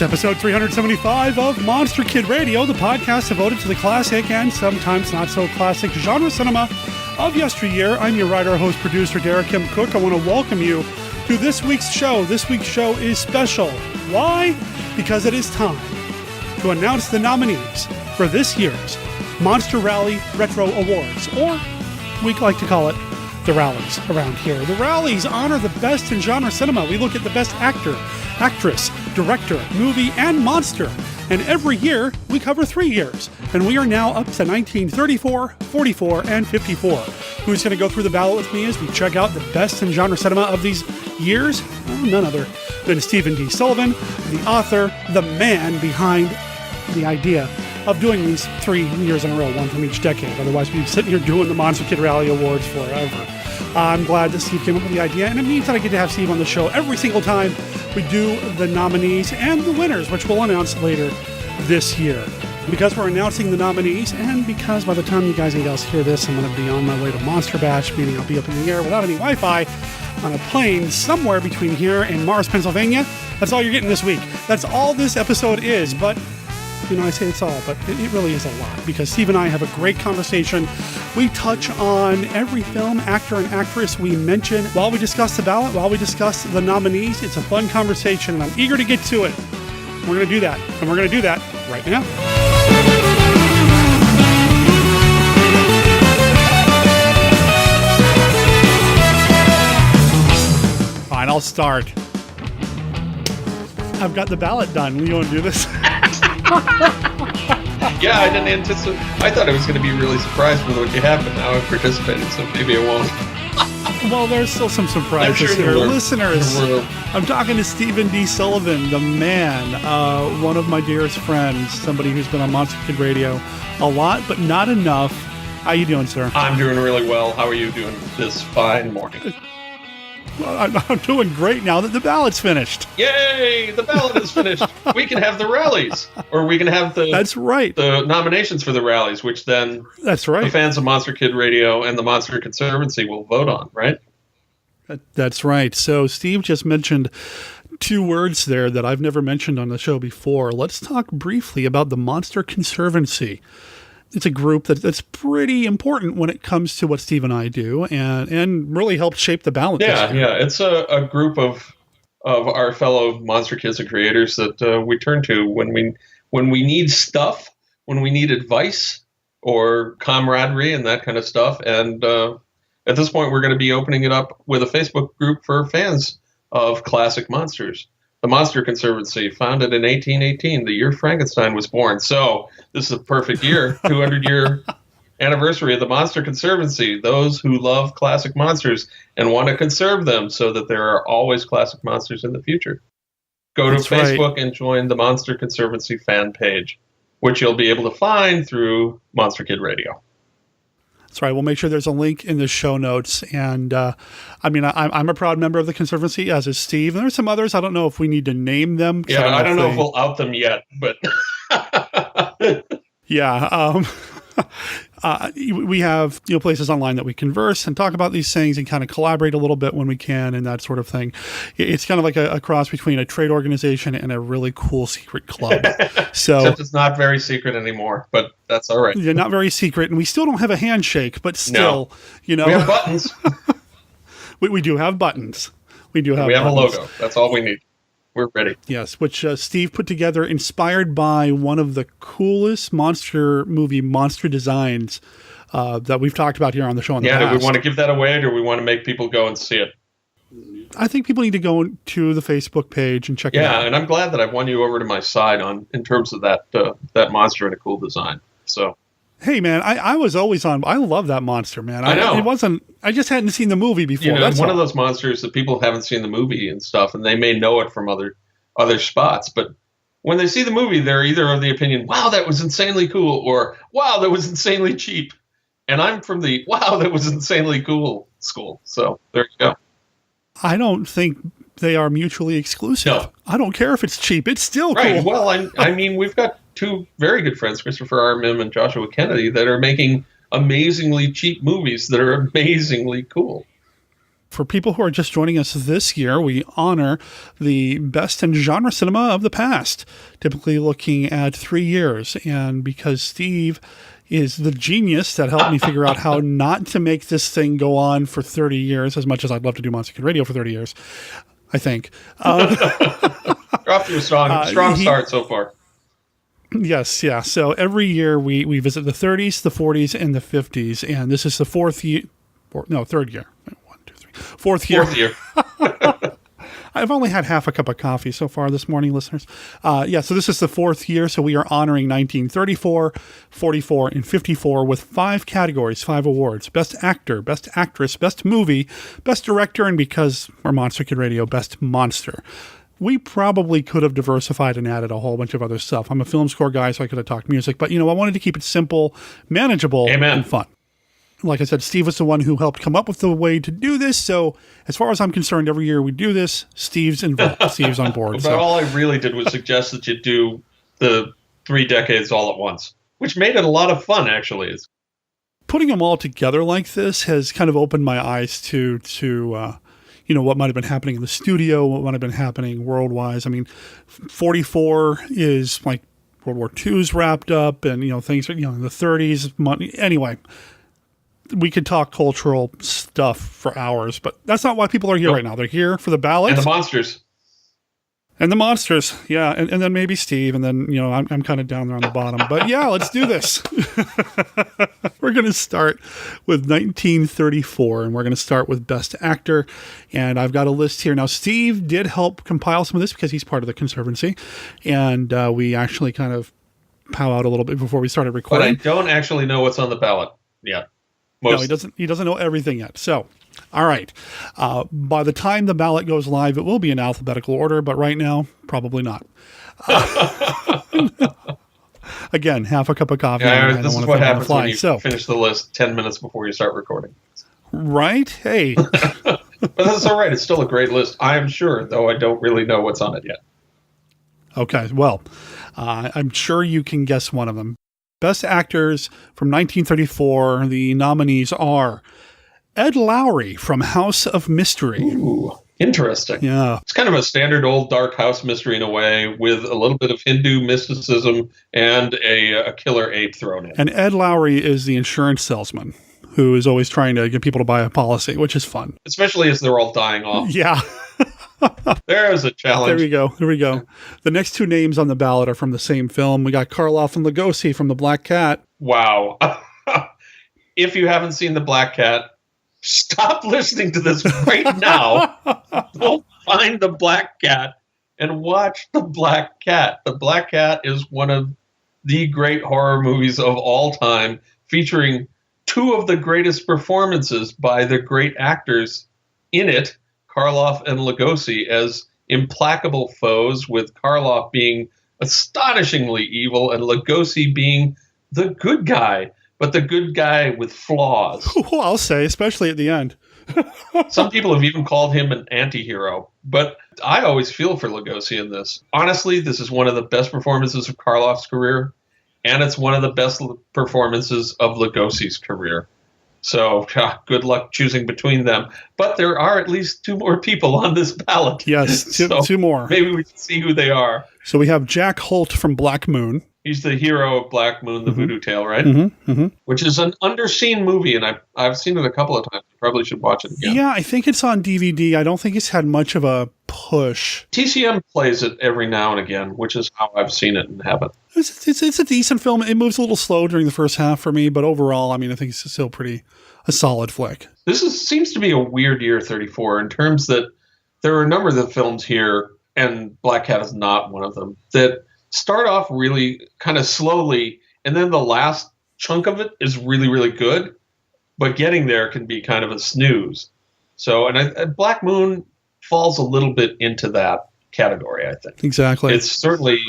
episode 375 of Monster Kid Radio, the podcast devoted to the classic and sometimes not so classic genre cinema of yesteryear. I'm your writer, host, producer, Derek M. Cook. I want to welcome you to this week's show. This week's show is special. Why? Because it is time to announce the nominees for this year's Monster Rally Retro Awards, or we like to call it the Rallies around here. The Rallies honor the best in genre cinema. We look at the best actor, actress, director, movie, and monster. And every year, we cover 3 years. And we are now up to 1934, 44, and 54. Who's going to go through the ballot with me as we check out the best in genre cinema of these years? Well, none other than Stephen D. Sullivan, the author, the man behind the idea of doing these 3 years in a row, one from each decade. Otherwise, we'd be sitting here doing the Monster Kid Rally Awards forever. I'm glad that Steve came up with the idea, and it means that I get to have Steve on the show every single time we do the nominees and the winners, which we'll announce later this year. Because we're announcing the nominees, and because by the time you guys else hear this, I'm going to be on my way to Monster Bash, meaning I'll be up in the air without any Wi-Fi on a plane somewhere between here and Mars, Pennsylvania. That's all you're getting this week. That's all this episode is, but you know, I say it's all, but it really is a lot, because Steve and I have a great conversation. We touch on every film, actor, and actress we mention while we discuss the ballot, while we discuss the nominees. It's a fun conversation, and I'm eager to get to it. We're going to do that, and we're going to do that right now. Fine, I'll start. I've got the ballot done. You want to do this? Yeah, I didn't anticipate. I thought I was going to be really surprised with what you have, but now I've participated, so maybe I won't. Well, there's still some surprises here. Listeners, I'm talking to Stephen D. Sullivan, the man, one of my dearest friends, somebody who's been on Monster Kid Radio a lot, but not enough. How you doing, sir? I'm doing really well. How are you doing this fine morning? Well, I'm doing great now that the ballot's finished. Yay! The ballot is finished. We can have the rallies, or we can have the That's right. the nominations for the rallies, which then That's right. the fans of Monster Kid Radio and the Monster Conservancy will vote on, right? That's right. So Steve just mentioned 2 words there that I've never mentioned on the show before. Let's talk briefly about the Monster Conservancy. It's a group that's pretty important when it comes to what Steve and I do, and really helped shape the ballot. Yeah. It's a group of our fellow Monster Kids and creators that we turn to when we need stuff, when we need advice or camaraderie and that kind of stuff. And at this point, we're going to be opening it up with a Facebook group for fans of classic monsters. The Monster Conservancy, founded in 1818, the year Frankenstein was born. So this is a perfect year, 200-year anniversary of the Monster Conservancy. Those who love classic monsters and want to conserve them so that there are always classic monsters in the future. Go to Facebook and join the Monster Conservancy fan page, which you'll be able to find through Monster Kid Radio. That's right. We'll make sure there's a link in the show notes. And I'm a proud member of the Conservancy, as is Steve. And there's some others. I don't know if we need to name them. Yeah, I don't know if we'll out them yet, but yeah. We have places online that we converse and talk about these things and kind of collaborate a little bit when we can and that sort of thing. It's kind of like a cross between a trade organization and a really cool secret club. So except it's not very secret anymore, but that's all right. Yeah, not very secret, and we still don't have a handshake, but still, we have buttons. we do have buttons. We have a logo. That's all we need. We're ready. Yes, which Steve put together, inspired by one of the coolest monster movie monster designs that we've talked about here on the show in the past. Yeah, do we want to give that away, or do we want to make people go and see it? I think people need to go to the Facebook page and check it out. Yeah, and I'm glad that I've won you over to my side in terms of that monster and a cool design. So, hey man, I was always on. I love that monster, man. I know. I just hadn't seen the movie before. That's one of those monsters that people haven't seen the movie and stuff, and they may know it from other spots, but when they see the movie, they're either of the opinion, "Wow, that was insanely cool," or "Wow, that was insanely cheap." And I'm from the "Wow, that was insanely cool" school. So there you go. I don't think they are mutually exclusive. No. I don't care if it's cheap. It's still cool. Right. Well, I mean, we've got 2 very good friends, Christopher R. Mim and Joshua Kennedy, that are making amazingly cheap movies that are amazingly cool. For people who are just joining us this year, we honor the best in genre cinema of the past, typically looking at 3 years. And because Steve is the genius that helped me figure out how not to make this thing go on for 30 years, as much as I'd love to do Monster Kid Radio for 30 years, I think. You're off to a strong start so far. Yes, yeah. So every year we visit the 30s, the 40s, and the 50s. And this is the third year. 1, 2, 3. Fourth year. I've only had half a cup of coffee so far this morning, listeners. So this is the 4th year, so we are honoring 1934, 44, and 54 with 5 categories, 5 awards. Best Actor, Best Actress, Best Movie, Best Director, and because we're Monster Kid Radio, Best Monster. We probably could have diversified and added a whole bunch of other stuff. I'm a film score guy, so I could have talked music, but, I wanted to keep it simple, manageable, and fun. Like I said, Steve was the one who helped come up with the way to do this. So as far as I'm concerned, every year we do this, Steve's involved. Steve's on board. But all I really did was suggest that you do the 3 decades all at once, which made it a lot of fun, actually. Putting them all together like this has kind of opened my eyes to what might have been happening in the studio, what might have been happening world-wise. I mean, 44 is like World War II's wrapped up and, things, in the 30s. Anyway, we could talk cultural stuff for hours, but that's not why people are here right now. They're here for the ballots. And the monsters. And the monsters, yeah. And then maybe Steve, and then, I'm kind of down there on the bottom. But yeah, let's do this. We're going to start with 1934, and we're going to start with Best Actor. And I've got a list here. Now, Steve did help compile some of this because he's part of the Conservancy. And we actually kind of pow out a little bit before we started recording. But I don't actually know what's on the ballot yet. No, he doesn't know everything yet. So, all right. By the time the ballot goes live, it will be in alphabetical order, but right now, probably not. Again, half a cup of coffee. Yeah, this is what happens when you finish the list 10 minutes before you start recording. Right? Hey. But that's all right. It's still a great list, I am sure, though I don't really know what's on it yet. Okay, well, I'm sure you can guess one of them. Best Actors from 1934, the nominees are Ed Lowry from House of Mystery. Ooh, interesting. Yeah. It's kind of a standard old dark house mystery in a way with a little bit of Hindu mysticism and a killer ape thrown in. And Ed Lowry is the insurance salesman who is always trying to get people to buy a policy, which is fun. Especially as they're all dying off. Yeah. There's a challenge. There we go. The next 2 names on the ballot are from the same film. We got Karloff and Lugosi from The Black Cat. Wow. If you haven't seen The Black Cat, stop listening to this right now. Go find The Black Cat and watch The Black Cat. The Black Cat is one of the great horror movies of all time, featuring 2 of the greatest performances by the great actors in it, Karloff and Lugosi, as implacable foes, with Karloff being astonishingly evil and Lugosi being the good guy, but the good guy with flaws. Well, I'll say, especially at the end. Some people have even called him an anti-hero, but I always feel for Lugosi in this. Honestly, this is one of the best performances of Karloff's career, and it's one of the best performances of Lugosi's career. So good luck choosing between them. But there are at least 2 more people on this ballot. Yes, 2 more. Maybe we can see who they are. So we have Jack Holt from Black Moon. He's the hero of Black Moon, the Voodoo Tale, right? Which is an underseen movie, and I've seen it a couple of times. You probably should watch it again. Yeah, I think it's on DVD. I don't think it's had much of a push. TCM plays it every now and again, which is how I've seen it and haven't. It's a decent film. It moves a little slow during the first half for me, but overall, I think it's still a solid flick. Seems to be a weird year, 34, in terms that there are a number of the films here, and Black Cat is not one of them, that start off really kind of slowly, and then the last chunk of it is really, really good, but getting there can be kind of a snooze. So, and Black Moon falls a little bit into that category, I think. Exactly. It's certainly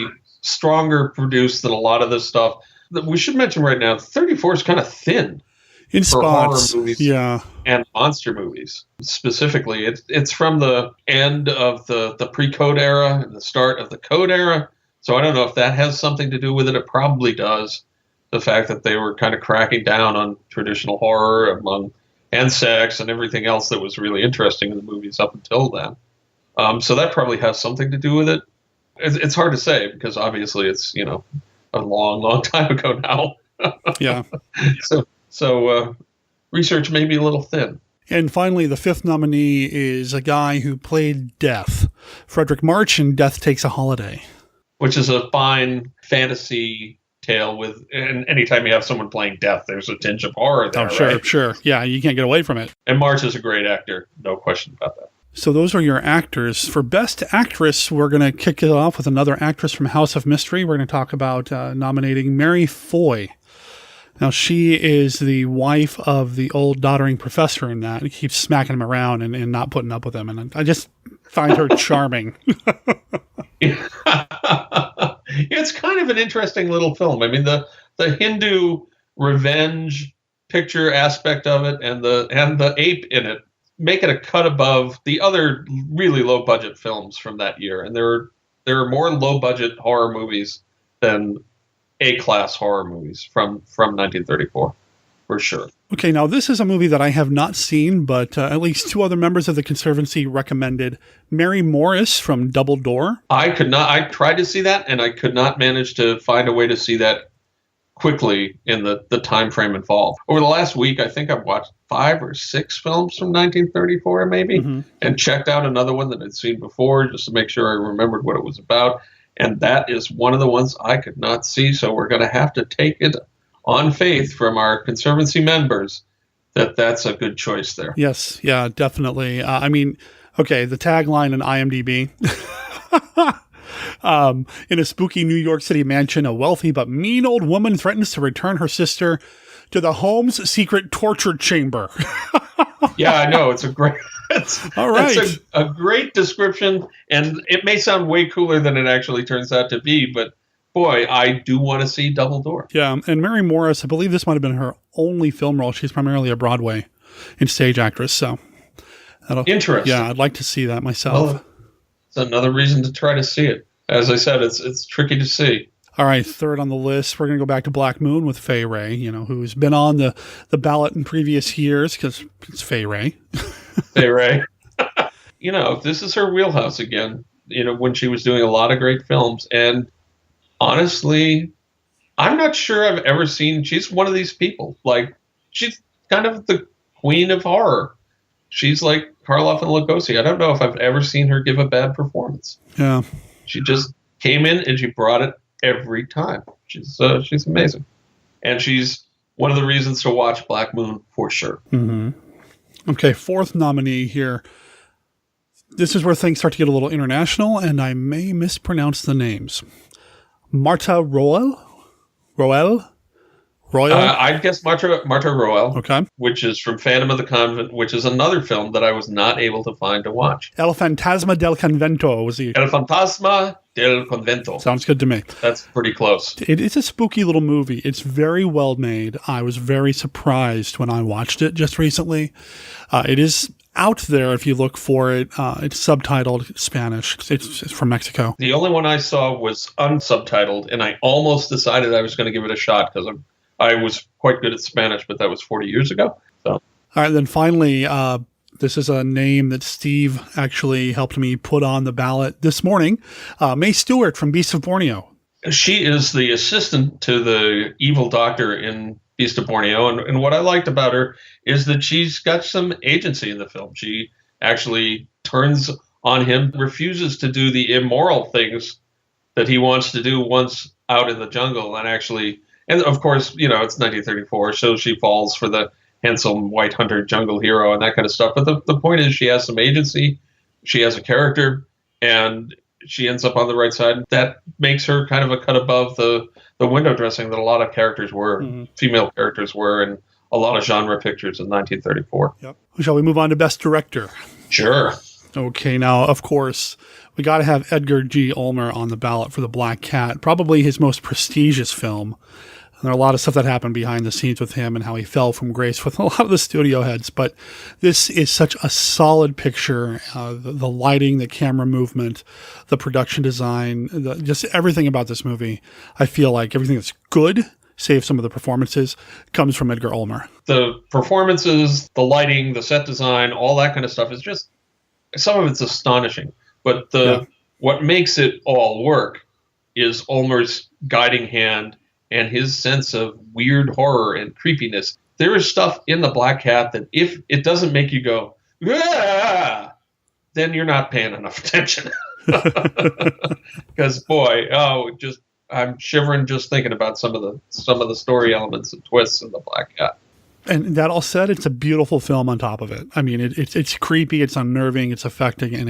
stronger produced than a lot of this stuff. We should mention right now, 34 is kind of thin in for spots. Horror movies, yeah, and monster movies specifically. It's from the end of the pre-code era and the start of the code era. So I don't know if that has something to do with it. It probably does. The fact that they were kind of cracking down on traditional horror among and sex and everything else that was really interesting in the movies up until then. So that probably has something to do with it. It's hard to say because obviously it's, a long, long time ago now. Yeah. So research may be a little thin. And finally, the fifth nominee is a guy who played Death, Frederick March in Death Takes a Holiday. Which is a fine fantasy tale and anytime you have someone playing Death, there's a tinge of horror there, right? Sure. Yeah, you can't get away from it. And March is a great actor, no question about that. So those are your actors. For Best Actress, we're going to kick it off with another actress from House of Mystery. We're going to talk about nominating Mary Foy. Now, she is the wife of the old doddering professor in that. He keeps smacking him around and not putting up with him. And I just find her charming. It's kind of an interesting little film. I mean, the Hindu revenge picture aspect of it and the ape in it make it a cut above the other really low budget films from that year. And there are more low budget horror movies than A-class horror movies from 1934, for sure. Okay, now this is a movie that I have not seen, but at least two other members of the Conservancy recommended. Mary Morris from Double Door. I tried to see that, and I could not manage to find a way to see that quickly in the time frame involved. Over the last week, I think I've watched 5 or 6 films from 1934, maybe, and checked out another one that I'd seen before just to make sure I remembered what it was about. And that is one of the ones I could not see. So we're going to have to take it on faith from our Conservancy members that's a good choice there. Yes. Yeah, definitely. I mean, okay, the tagline in IMDb. In a spooky New York City mansion, a wealthy but mean old woman threatens to return her sister to the home's secret torture chamber. Yeah, I know. It's a great... All right. It's a great description, and it may sound way cooler than it actually turns out to be, but boy, I do want to see Double Door. Yeah, and Mary Morris, I believe this might have been her only film role. She's primarily a Broadway and stage actress, so... Interesting. Yeah, I'd like to see that myself. Well, it's another reason to try to see it. As I said, it's tricky to see. All right, third on the list, we're going to go back to Black Moon with Fay Wray, who's been on the ballot in previous years because it's Fay Wray. Fay Wray. This is her wheelhouse again, when she was doing a lot of great films. And honestly, I'm not sure I've ever seen, she's one of these people. Like, she's kind of the queen of horror. She's like Karloff and Lugosi. I don't know if I've ever seen her give a bad performance. Yeah. She just came in and she brought it every time. She's amazing. And she's one of the reasons to watch Black Moon for sure. Mm-hmm. Okay, fourth nominee here. This is where things start to get a little international, and I may mispronounce the names. Marta Roel? Roel? I'd guess Marta Roel, okay, which is from Phantom of the Convent, which is another film that I was not able to find to watch. El Fantasma del Convento was the... El Fantasma del Convento. Sounds good to me. That's pretty close. It is a spooky little movie. It's very well made. I was very surprised when I watched it just recently. It is out there if you look for it. It's subtitled Spanish. It's from Mexico. The only one I saw was unsubtitled, and I almost decided I was going to give it a shot because I was quite good at Spanish, but that was 40 years ago. So. All right, then finally, this is a name that Steve actually helped me put on the ballot this morning. Mae Stewart from Beasts of Borneo. She is the assistant to the evil doctor in Beast of Borneo, and what I liked about her is that she's got some agency in the film. She actually turns on him, refuses to do the immoral things that he wants to do once out in the jungle, and of course, it's 1934, so she falls for the handsome white hunter jungle hero and that kind of stuff. But the point is she has some agency, she has a character, and she ends up on the right side. That makes her kind of a cut above the window dressing that a lot of characters were, female characters were in a lot of genre pictures in 1934. Yep. Shall we move on to Best Director? Sure. Okay, now, of course, we got to have Edgar G. Ulmer on the ballot for The Black Cat, probably his most prestigious film. And there are a lot of stuff that happened behind the scenes with him and how he fell from grace with a lot of the studio heads. But this is such a solid picture. The lighting, the camera movement, the production design, just everything about this movie. I feel like everything that's good save some of the performances, comes from Edgar Ulmer. The performances, the lighting, the set design, all that kind of stuff is just, some of it's astonishing. But what makes it all work is Ulmer's guiding hand and his sense of weird horror and creepiness. There is stuff in The Black Cat that if it doesn't make you go, ah, then you're not paying enough attention. Because I'm shivering just thinking about some of the story elements and twists in The Black Cat. And that all said, it's a beautiful film on top of it. I mean, it's creepy, it's unnerving, it's affecting, and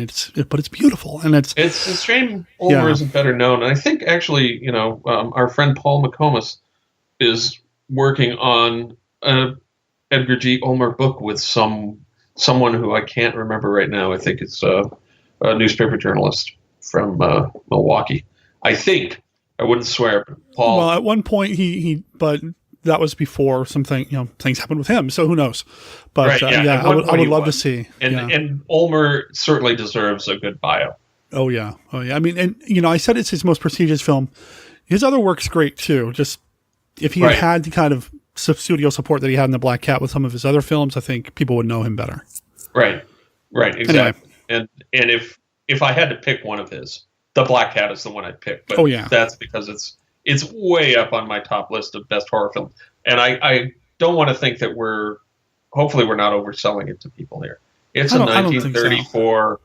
but it's beautiful. And it's a shame Ulmer isn't better known. And I think actually, our friend Paul McComas is working on an Edgar G. Ulmer book with someone who I can't remember right now. I think it's a newspaper journalist from Milwaukee. I think. I wouldn't swear, but Paul. Well, at one point but that was before things happened with him, so who knows? But right, I would love to see. And Ulmer certainly deserves a good bio. Oh yeah. I mean, and I said it's his most prestigious film. His other work's great too. Just if he had the kind of studio support that he had in The Black Cat with some of his other films, I think people would know him better. Right, exactly. Anyway. And if I had to pick one of his, The Black Cat is the one I'd pick. But that's because it's way up on my top list of best horror films. And I don't want to think that hopefully we're not overselling it to people here. It's a 1934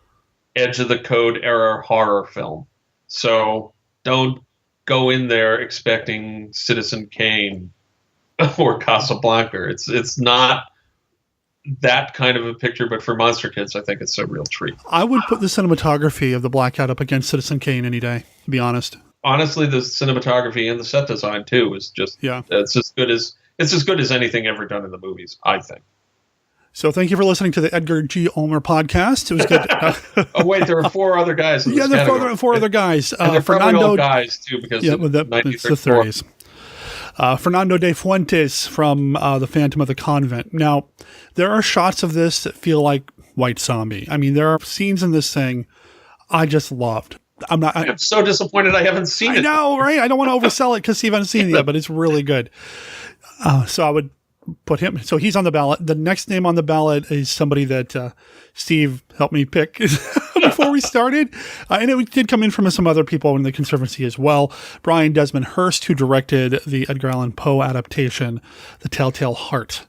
edge of the code era horror film. So don't go in there expecting Citizen Kane or Casablanca. It's not that kind of a picture, but for monster kids, I think it's a real treat. I would put the cinematography of The Black Cat up against Citizen Kane any day, to be honest. Honestly, the cinematography and the set design too is just it's as good as anything ever done in the movies, I think. So thank you for listening to the Edgar G. Ulmer podcast. It was good. Oh wait, there are four other guys. There are four other guys. And they're probably all guys too, because it's the 30s. Fernando de Fuentes from The Phantom of the Convent. Now, there are shots of this that feel like White Zombie. I mean, there are scenes in this thing I just loved. I'm so disappointed I haven't seen it. I know, right? I don't want to oversell it because you haven't seen it yet, but it's really good. So I would put him. So he's on the ballot. The next name on the ballot is somebody that Steve helped me pick before we started. And it did come in from some other people in the Conservancy as well. Brian Desmond Hurst, who directed the Edgar Allan Poe adaptation, The Telltale Heart,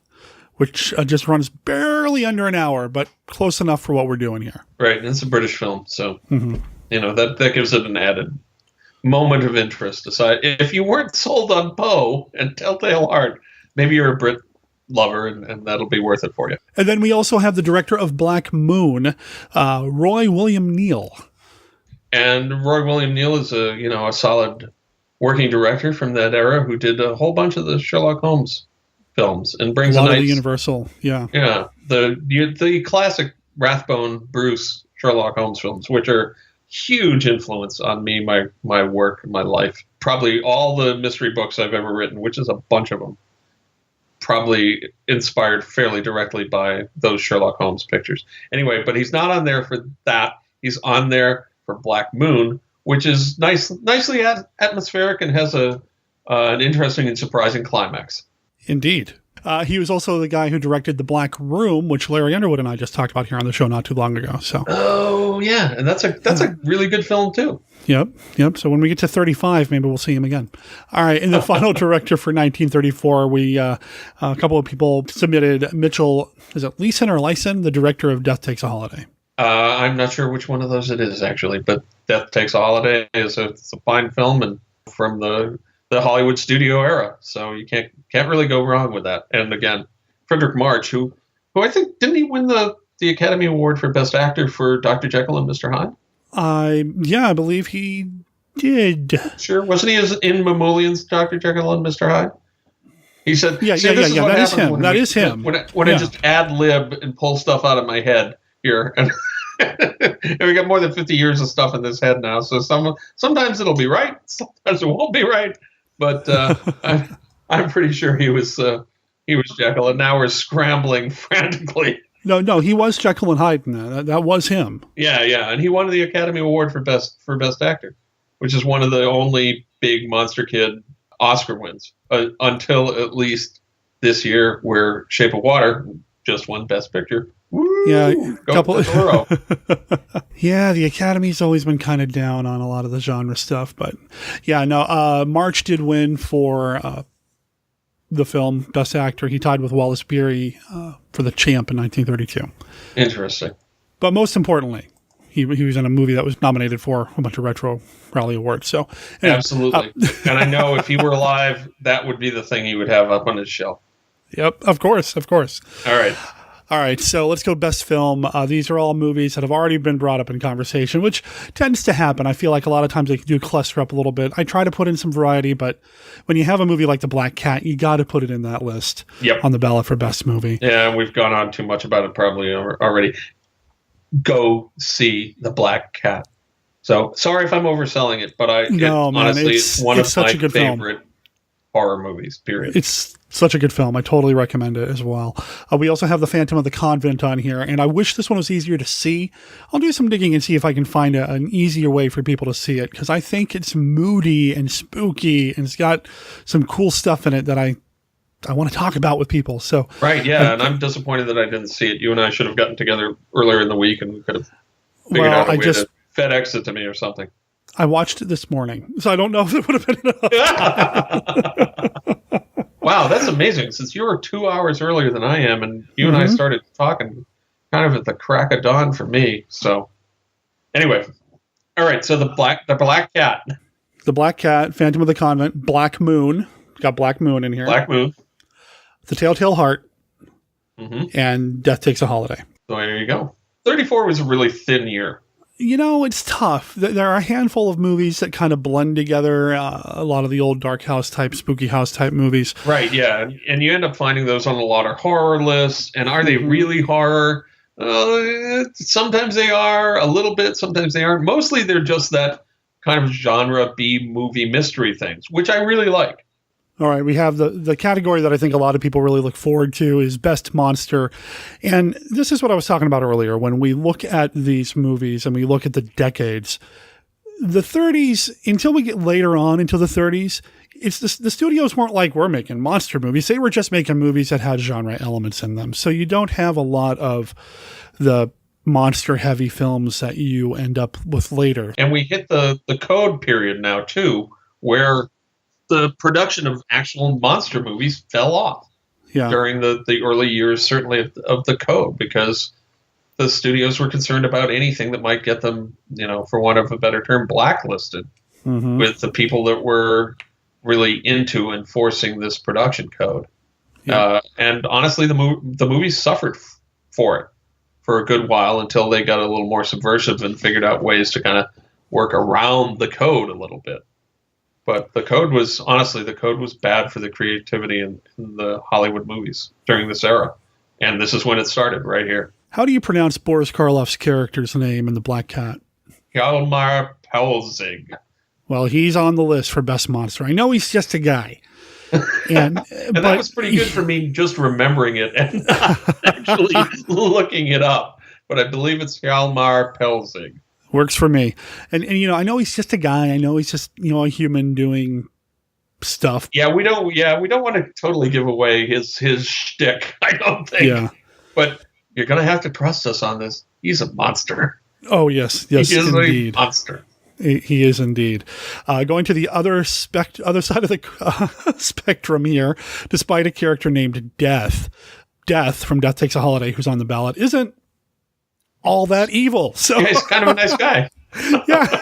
which just runs barely under an hour, but close enough for what we're doing here. Right. And it's a British film. So, that gives it an added moment of interest. Aside, if you weren't sold on Poe and Telltale Heart, maybe you're a Brit lover, and that'll be worth it for you. And then we also have the director of Black Moon, Roy William Neill. And Roy William Neill is a solid working director from that era who did a whole bunch of the Sherlock Holmes films and brings a lot of the Universal, the classic Rathbone Bruce Sherlock Holmes films, which are huge influence on me, my work, my life. Probably all the mystery books I've ever written, which is a bunch of them, probably inspired fairly directly by those Sherlock Holmes pictures. Anyway, but he's not on there for that. He's on there for Black Moon, which is nicely atmospheric and has an interesting and surprising climax. Indeed. He was also the guy who directed The Black Room, which Larry Underwood and I just talked about here on the show not too long ago. So. Oh yeah, and that's a really good film too. Yep. So when we get to 35, maybe we'll see him again. All right, and the final director for 1934, we a couple of people submitted Mitchell. Is it Leeson or Lyson, the director of Death Takes a Holiday? I'm not sure which one of those it is actually, but Death Takes a Holiday it's a fine film and from the Hollywood studio era, so you can't really go wrong with that. And again, Frederick March, who I think didn't he win the Academy Award for Best Actor for Dr. Jekyll and Mr. Hyde? I believe he did. Sure, wasn't he in Mamoulian's Dr. Jekyll and Mr. Hyde? He said, "Yeah, that is him. That is him." When I just ad lib and pull stuff out of my head here, and we got more than 50 years of stuff in this head now, so sometimes it'll be right, sometimes it won't be right. But I'm pretty sure he was Jekyll, and now we're scrambling frantically. No, he was Jekyll and Hyde. That was him. Yeah, and he won the Academy Award for best actor, which is one of the only big Monster Kid Oscar wins until at least this year, where Shape of Water just won Best Picture. Woo! Yeah, Go Toro. Yeah, the Academy's always been kind of down on a lot of the genre stuff, but yeah, no. March did win for the film Best Actor. He tied with Wallace Beery for The Champ in 1932. Interesting. But most importantly, he was in a movie that was nominated for a bunch of retro rally awards. So anyway, absolutely, and I know if he were alive, that would be the thing he would have up on his shelf. Yep, of course. All right, so let's go best film. These are all movies that have already been brought up in conversation, which tends to happen. I feel like a lot of times they do cluster up a little bit. I try to put in some variety, but when you have a movie like The Black Cat, you got to put it in that list on the ballot for best movie. Yeah, we've gone on too much about it probably already. Go see The Black Cat. So sorry if I'm overselling it, but honestly, it's one of my favorite horror movies, period. It's such a good film. I totally recommend it as well. We also have The Phantom of the Convent on here, and I wish this one was easier to see. I'll do some digging and see if I can find an easier way for people to see it, because I think it's moody and spooky, and it's got some cool stuff in it that I want to talk about with people. So right, yeah, and I'm disappointed that I didn't see it. You and I should have gotten together earlier in the week, and we could have figured out a way to FedEx it to me or something. I watched it this morning, so I don't know if it would have been enough. Wow, that's amazing. Since you were 2 hours earlier than I am, and you and I started talking kind of at the crack of dawn for me. So anyway, all right. So the Black Cat, The Black Cat, Phantom of the Convent, Black Moon. Got Black Moon in here. Black Moon, The Telltale Heart, and Death Takes a Holiday. So there you go. 34 was a really thin year. You know, it's tough. There are a handful of movies that kind of blend together. A lot of the old dark house type, spooky house type movies. Right, yeah. And you end up finding those on a lot of horror lists. And are they really horror? Sometimes they are, a little bit. Sometimes they aren't. Mostly they're just that kind of genre B-movie mystery things, which I really like. All right, we have the category that I think a lot of people really look forward to is Best Monster. And this is what I was talking about earlier. When we look at these movies and we look at the decades, the 30s, until we get later on into the 30s, it's the studios weren't like, we're making monster movies. They were just making movies that had genre elements in them. So you don't have a lot of the monster-heavy films that you end up with later. And we hit the code period now, too, where the production of actual monster movies fell off during the early years, certainly of the code, because the studios were concerned about anything that might get them, for want of a better term, blacklisted with the people that were really into enforcing this production code. And honestly, the movies suffered for it for a good while until they got a little more subversive and figured out ways to kind of work around the code a little bit. But the code was bad for the creativity in the Hollywood movies during this era. And this is when it started, right here. How do you pronounce Boris Karloff's character's name in The Black Cat? Hjalmar Pelzig. Well, he's on the list for Best Monster. I know he's just a guy. And that was pretty good for me just remembering it and not actually looking it up. But I believe it's Hjalmar Pelzig. Works for me. And I know he's just a guy. I know he's just, a human doing stuff. Yeah, we don't want to totally give away his shtick, I don't think. Yeah. But you're going to have to trust us on this. He's a monster. Oh, yes. He is indeed. A monster. He is indeed. Going to the other side of the spectrum here, despite a character named Death from Death Takes a Holiday, who's on the ballot, isn't all that evil. So yeah, he's kind of a nice guy. Yeah.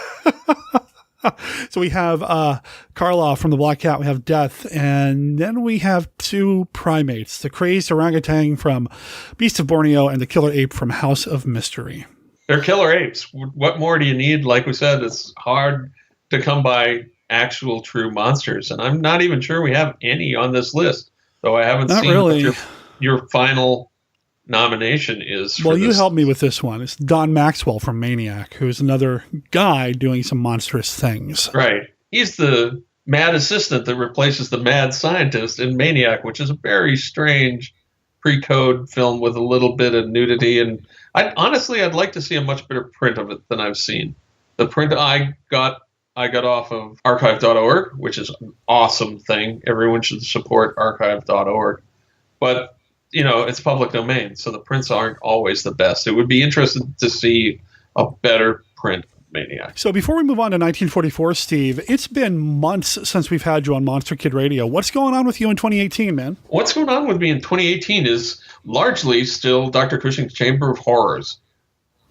So we have Karloff from The Black Cat, we have Death, and then we have two primates, the crazed orangutan from Beast of Borneo and the killer ape from House of Mystery. They're killer apes. What more do you need? Like we said, it's hard to come by actual true monsters, and I'm not even sure we have any on this list, though I haven't seen really. What your final nomination is. Well, you helped me with this one. It's Don Maxwell from Maniac, who's another guy doing some monstrous things. Right. He's the mad assistant that replaces the mad scientist in Maniac, which is a very strange pre-code film with a little bit of nudity. And I'd like to see a much better print of it than I've seen. The print I got I got off of archive.org, which is an awesome thing. Everyone should support archive.org. But, it's public domain, so the prints aren't always the best. It would be interesting to see a better print of Maniac. So before we move on to 1944, Steve, it's been months since we've had you on Monster Kid Radio. What's going on with you in 2018, man? What's going on with me in 2018 is largely still Dr. Cushing's Chamber of Horrors.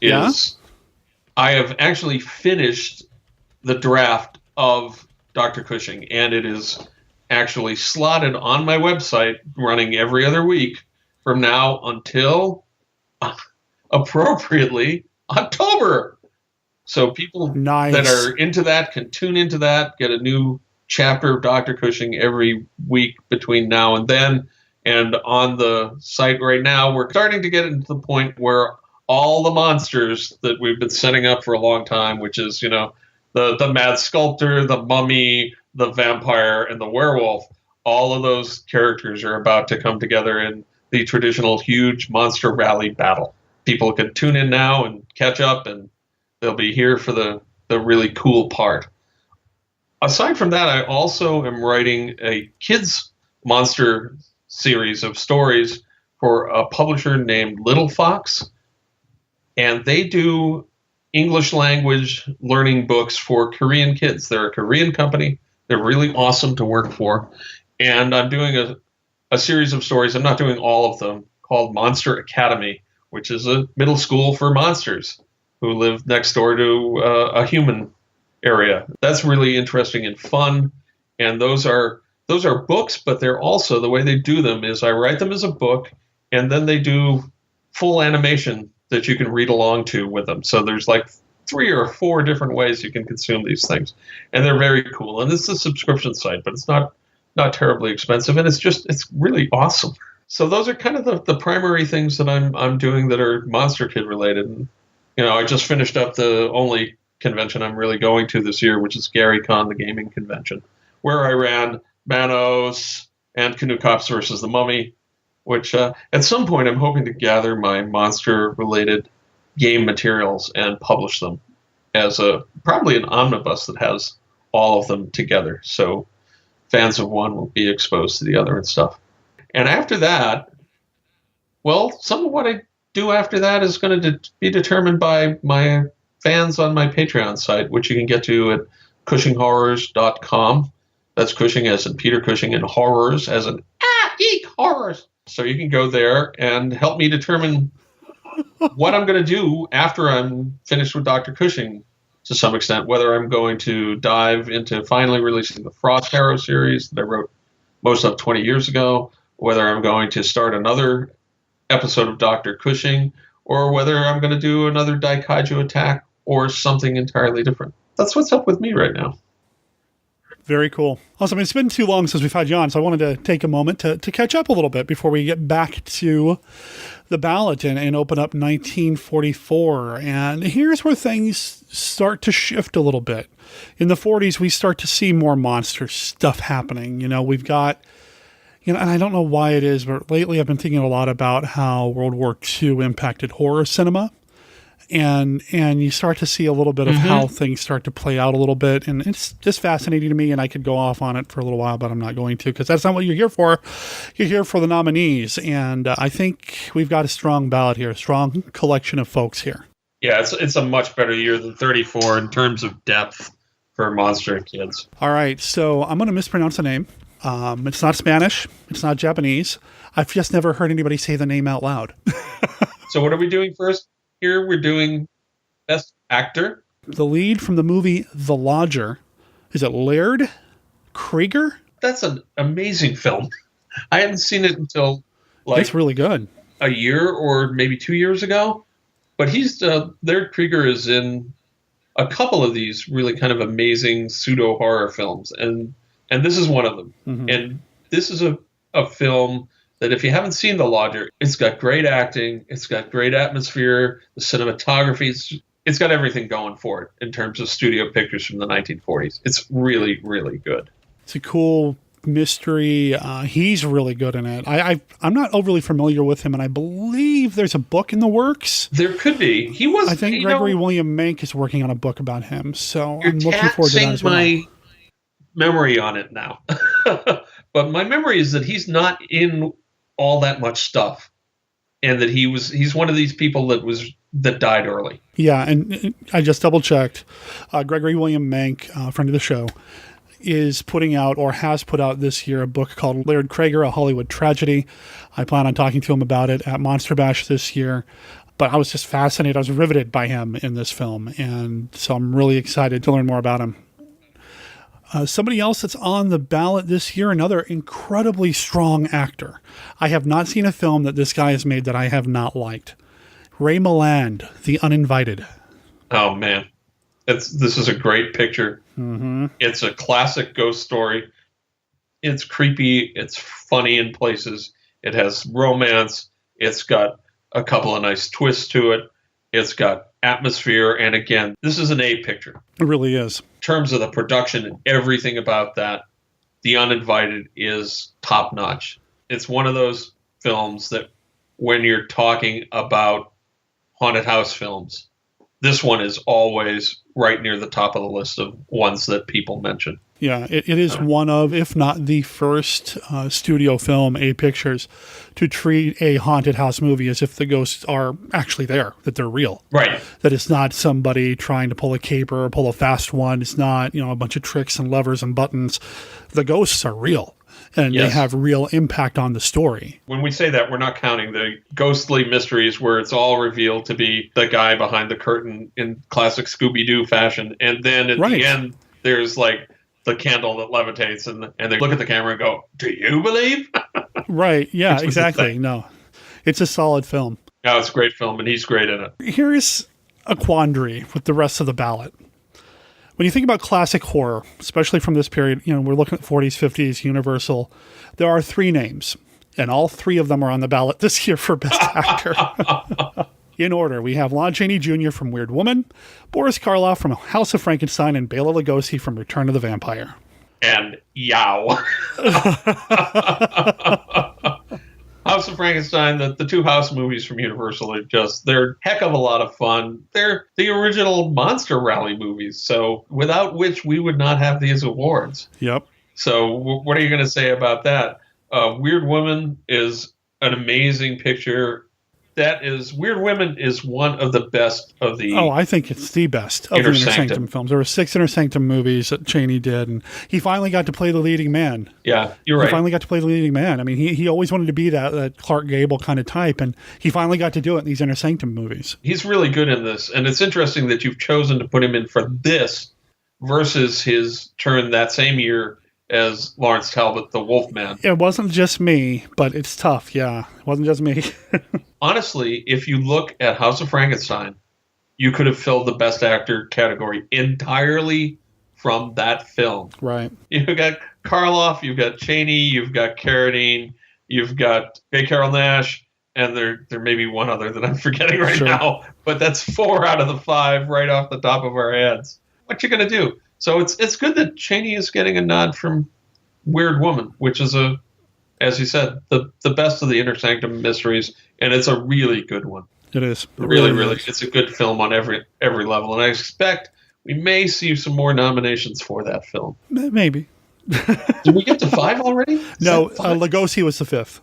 I have actually finished the draft of Dr. Cushing, and it is actually slotted on my website, running every other week from now until appropriately October. So people that are into that can tune into that, get a new chapter of Dr. Cushing every week between now and then. And on the site right now, we're starting to get into the point where all the monsters that we've been setting up for a long time, which is, the mad sculptor, the mummy, the vampire, and the werewolf, all of those characters are about to come together in the traditional huge monster rally battle. People can tune in now and catch up, and they'll be here for the really cool part. Aside from that, I also am writing a kids monster series of stories for a publisher named Little Fox, and they do English language learning books for Korean kids. They're a Korean company. They're really awesome to work for. And I'm doing a series of stories, I'm not doing all of them, called Monster Academy, which is a middle school for monsters who live next door to a human area. That's really interesting and fun. And those are books, but they're also, the way they do them is I write them as a book, and then they do full animation that you can read along to with them. So there's like 3 or 4 different ways you can consume these things. And they're very cool. And this is a subscription site, but it's not terribly expensive. And it's really awesome. So those are kind of the primary things that I'm doing that are Monster Kid related. And, I just finished up the only convention I'm really going to this year, which is GaryCon, the gaming convention, where I ran Manos and Canoe Cops versus the Mummy, which at some point I'm hoping to gather my monster-related game materials and publish them as probably an omnibus that has all of them together. So fans of one will be exposed to the other and stuff. And after that, well, some of what I do after that is going to be determined by my fans on my Patreon site, which you can get to at CushingHorrors.com. That's Cushing as in Peter Cushing, and horrors as in eek horrors. So you can go there and help me determine what I'm going to do after I'm finished with Dr. Cushing to some extent, whether I'm going to dive into finally releasing the Frost Harrow series that I wrote most of 20 years ago, whether I'm going to start another episode of Dr. Cushing, or whether I'm going to do another Daikaiju attack or something entirely different. That's what's up with me right now. Very cool. Awesome. It's been too long since we've had you on, so I wanted to take a moment to catch up a little bit before we get back to the ballot and open up 1944. And here's where things start to shift a little bit. In the 40s, we start to see more monster stuff happening. We've got, and I don't know why it is, but lately I've been thinking a lot about how World War II impacted horror cinema. And you start to see a little bit of how things start to play out a little bit. And it's just fascinating to me, and I could go off on it for a little while, but I'm not going to, because that's not what you're here for. You're here for the nominees. And I think we've got a strong ballot here, a strong collection of folks here. Yeah, it's a much better year than 34 in terms of depth for Monster Kids. All right, so I'm going to mispronounce the name. It's not Spanish. It's not Japanese. I've just never heard anybody say the name out loud. So what are we doing first? Here we're doing Best Actor. The lead from the movie The Lodger. Is it Laird Krieger? That's an amazing film. I hadn't seen it until it's really good. A year or maybe 2 years ago. But Laird Krieger is in a couple of these really kind of amazing pseudo horror films, and this is one of them. Mm-hmm. And this is a film that if you haven't seen The Lodger, it's got great acting, it's got great atmosphere, the cinematography, it's got everything going for it in terms of studio pictures from the 1940s. It's really, really good. It's a cool mystery. He's really good in it. I'm not overly familiar with him, and I believe there's a book in the works. There could be. He was. I think Gregory William Mank is working on a book about him, so you're I'm looking forward to that as well. My memory on it now, but my memory is that he's not in all that much stuff, and that he's one of these people that died early. Yeah, and I just double checked. Gregory William Mank, friend of the show, is putting out or has put out this year a book called Laird Crager, A Hollywood Tragedy. I plan on talking to him about it at Monster Bash this year. But I was just fascinated. I was riveted by him in this film. And so I'm really excited to learn more about him. Somebody else that's on the ballot this year, another incredibly strong actor. I have not seen a film that this guy has made that I have not liked. Ray Milland, The Uninvited. Oh, man. This is a great picture. Mm-hmm. It's a classic ghost story. It's creepy. It's funny in places. It has romance. It's got a couple of nice twists to it. It's got atmosphere. And again, this is an A picture. It really is. In terms of the production and everything about that, The Uninvited is top notch. It's one of those films that when you're talking about haunted house films, this one is always right near the top of the list of ones that people mention. Yeah, it is one of, if not the first studio film, A Pictures, to treat a haunted house movie as if the ghosts are actually there, that they're real. Right. That it's not somebody trying to pull a caper or pull a fast one. It's not, a bunch of tricks and levers and buttons. The ghosts are real. And They have real impact on the story. When we say that, we're not counting the ghostly mysteries where it's all revealed to be the guy behind the curtain in classic Scooby-Doo fashion. And then at the end, there's like the candle that levitates and they look at the camera and go, "Do you believe?" Right. Yeah, exactly. No, it's a solid film. No, it's a great film and he's great in it. Here's a quandary with the rest of the ballot. When you think about classic horror, especially from this period, we're looking at 40s, 50s, Universal, there are 3 names, and all 3 of them are on the ballot this year for Best Actor. In order, we have Lon Chaney Jr. from Weird Woman, Boris Karloff from House of Frankenstein, and Bela Lugosi from Return of the Vampire. And yow. House of Frankenstein, the 2 House movies from Universal they're a heck of a lot of fun. They're the original Monster Rally movies, so without which we would not have these awards. Yep. So what are you going to say about that? Weird Woman is an amazing picture. Weird Women is one of the best of the... Oh, I think it's the best of the Inner Sanctum films. There were 6 Inner Sanctum movies that Chaney did, and he finally got to play the leading man. Yeah, you're right. He finally got to play the leading man. I mean, he always wanted to be that Clark Gable kind of type, and he finally got to do it in these Inner Sanctum movies. He's really good in this, and it's interesting that you've chosen to put him in for this versus his turn that same year as Lawrence Talbot, the Wolfman. It wasn't just me, but it's tough, yeah. It wasn't just me. Honestly, if you look at House of Frankenstein, you could have filled the Best Actor category entirely from that film. Right. You've got Karloff, you've got Chaney, you've got Carradine, you've got J. Carrol Naish, and there may be one other that I'm forgetting right now, but that's 4 out of the 5 right off the top of our heads. What you going to do? So it's good that Chaney is getting a nod from Weird Woman, which is as you said, the best of the Inner Sanctum mysteries, and it's a really good one. It is. It really, is. It's a good film on every level, and I expect we may see some more nominations for that film. Maybe. Did we get to 5 already? No, Lugosi was the 5th.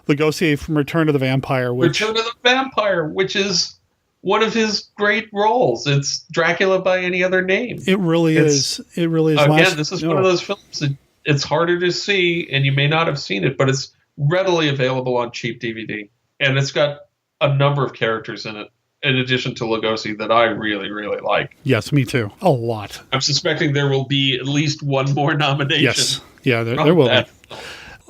Lugosi from Return of the Vampire. Return of the Vampire, which is one of his great roles. It's Dracula by any other name. It really is. It really is. Again, this is one of those films that it's harder to see, and you may not have seen it, but it's readily available on cheap DVD. And it's got a number of characters in it, in addition to Lugosi, that I really, really like. Yes, me too. A lot. I'm suspecting there will be at least one more nomination. Yes. Yeah, there will be.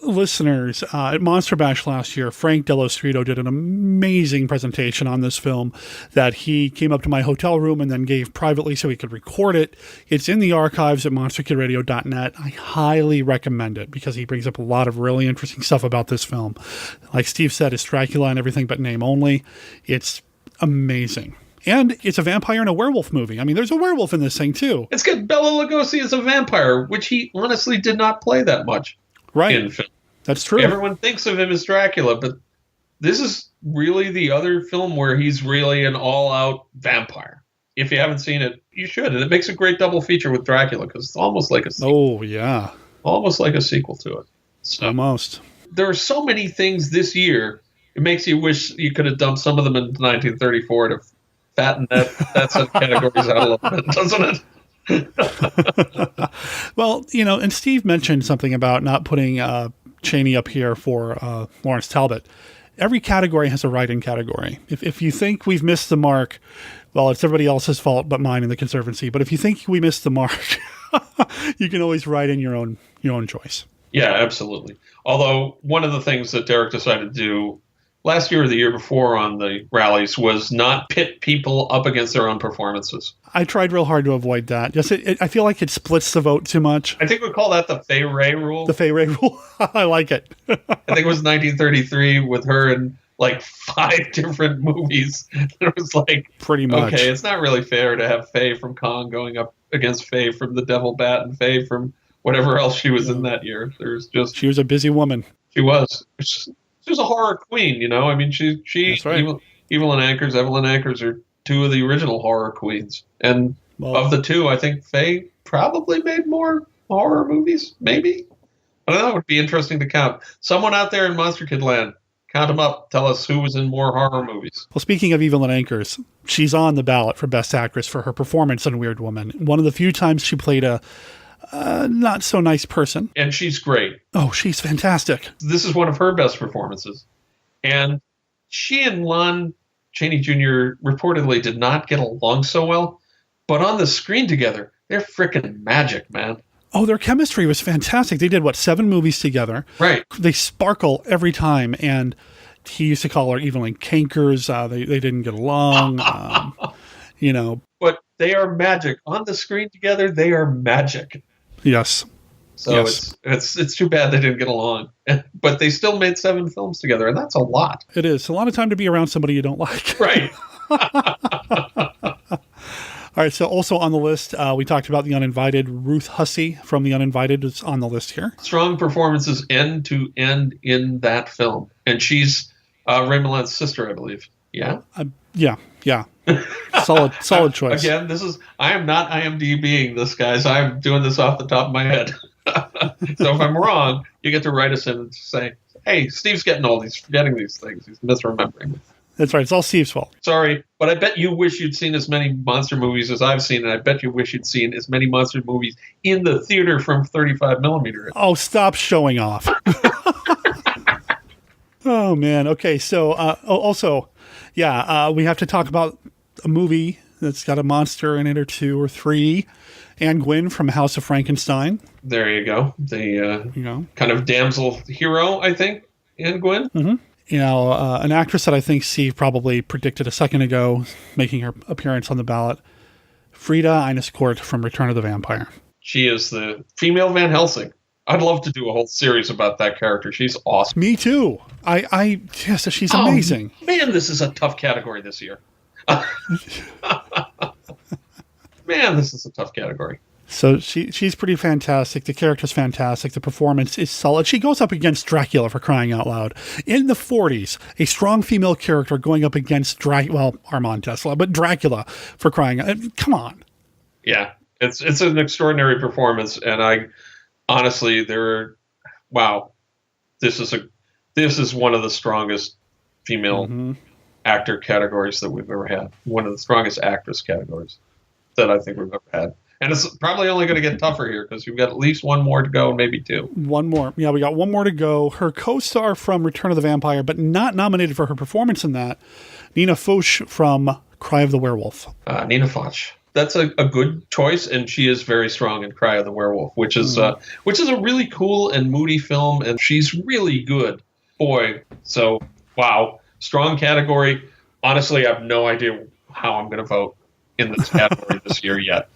Listeners, at Monster Bash last year, Frank Dellostrito did an amazing presentation on this film that he came up to my hotel room and then gave privately so he could record it. It's in the archives at monsterkidradio.net. I highly recommend it because he brings up a lot of really interesting stuff about this film. Like Steve said, it's Dracula and everything but name only. It's amazing. And it's a vampire and a werewolf movie. I mean, there's a werewolf in this thing, too. It's got Bela Lugosi as a vampire, which he honestly did not play that much. Right. in film. That's true. Everyone thinks of him as Dracula, but this is really the other film where he's really an all-out vampire. If you haven't seen it, you should. And it makes a great double feature with Dracula because it's almost like a sequel. Oh, yeah. Almost like a sequel to it. So, almost. There are so many things this year. It makes you wish you could have dumped some of them in 1934 to fatten that set of categories out a little bit, doesn't it? Well, and Steve mentioned something about not putting Chaney up here for Lawrence Talbot. Every category has a write-in category. If you think we've missed the mark, well, it's everybody else's fault but mine in the Conservancy. But if you think we missed the mark, you can always write in your own choice. Yeah, absolutely. Although one of the things that Derek decided to do last year or the year before on the rallies was not pit people up against their own performances. I tried real hard to avoid that. Just I feel like it splits the vote too much. I think we call that the Fay Ray rule. The Fay Ray rule. I like it. I think it was 1933 with her in like 5 different movies. It was like, pretty much. Okay, it's not really fair to have Faye from Kong going up against Faye from The Devil Bat and Faye from whatever else she was in that year. She was a busy woman. She was. She was a horror queen, I mean, she That's right. Evelyn Ankers are 2 of the original horror queens. And of the 2, I think Faye probably made more horror movies, maybe. I don't know. It would be interesting to count. Someone out there in Monster Kid Land, count them up. Tell us who was in more horror movies. Well, speaking of Evelyn Ankers, she's on the ballot for Best Actress for her performance in Weird Woman. One of the few times she played a not so nice person. And she's great. Oh, she's fantastic. This is one of her best performances. And she and Lon Chaney Jr. reportedly did not get along so well. But on the screen together, they're freaking magic, man. Oh, their chemistry was fantastic. They did, 7 movies together? Right. They sparkle every time. And he used to call her Evelyn Cankers. They didn't get along. But they are magic. On the screen together, they are magic. Yes. So yes. It's too bad they didn't get along. But they still made 7 films together, and that's a lot. It is. A lot of time to be around somebody you don't like. Right. All right, so also on the list, we talked about The Uninvited. Ruth Hussey from The Uninvited is on the list here. Strong performances end to end in that film. And she's Ray Milland's sister, I believe. Yeah? Yeah. Solid choice. Again, I am not IMDbing this, guys. I'm doing this off the top of my head. So if I'm wrong, you get to write us in and say, hey, Steve's getting old. He's forgetting these things. He's misremembering. That's right. It's all Steve's fault. Sorry, but I bet you wish you'd seen as many monster movies as I've seen, and I bet you wish you'd seen as many monster movies in the theater from 35 millimeter. Oh, stop showing off. Oh, man. Okay, so also, we have to talk about a movie that's got a monster in it or 2 or 3. Anne Gwynn from House of Frankenstein. There you go. The kind of damsel hero, I think, Anne Gwynn. Mm-hmm. An actress that I think Steve probably predicted a second ago, making her appearance on the ballot, Frida Ines-Court from Return of the Vampire. She is the female Van Helsing. I'd love to do a whole series about that character. She's awesome. Me too. Yes, she's amazing. Man, this is a tough category this year. Man, this is a tough category. So she's pretty fantastic. The character's fantastic. The performance is solid. She goes up against Dracula, for crying out loud. In the 40s, a strong female character going up against Armand Tesla, but Dracula, for crying out. Come on. Yeah, it's an extraordinary performance, and I honestly, this is one of the strongest female actor categories that we've ever had. One of the strongest actress categories that I think we've ever had. And it's probably only going to get tougher here because you've got at least one more to go, maybe 2. One more. Yeah, we got one more to go. Her co-star from Return of the Vampire, but not nominated for her performance in that, Nina Foch from Cry of the Werewolf. Nina Foch. That's a good choice, and she is very strong in Cry of the Werewolf, which is a really cool and moody film, and she's really good. Boy, so, wow. Strong category. Honestly, I have no idea how I'm going to vote in this category this year yet.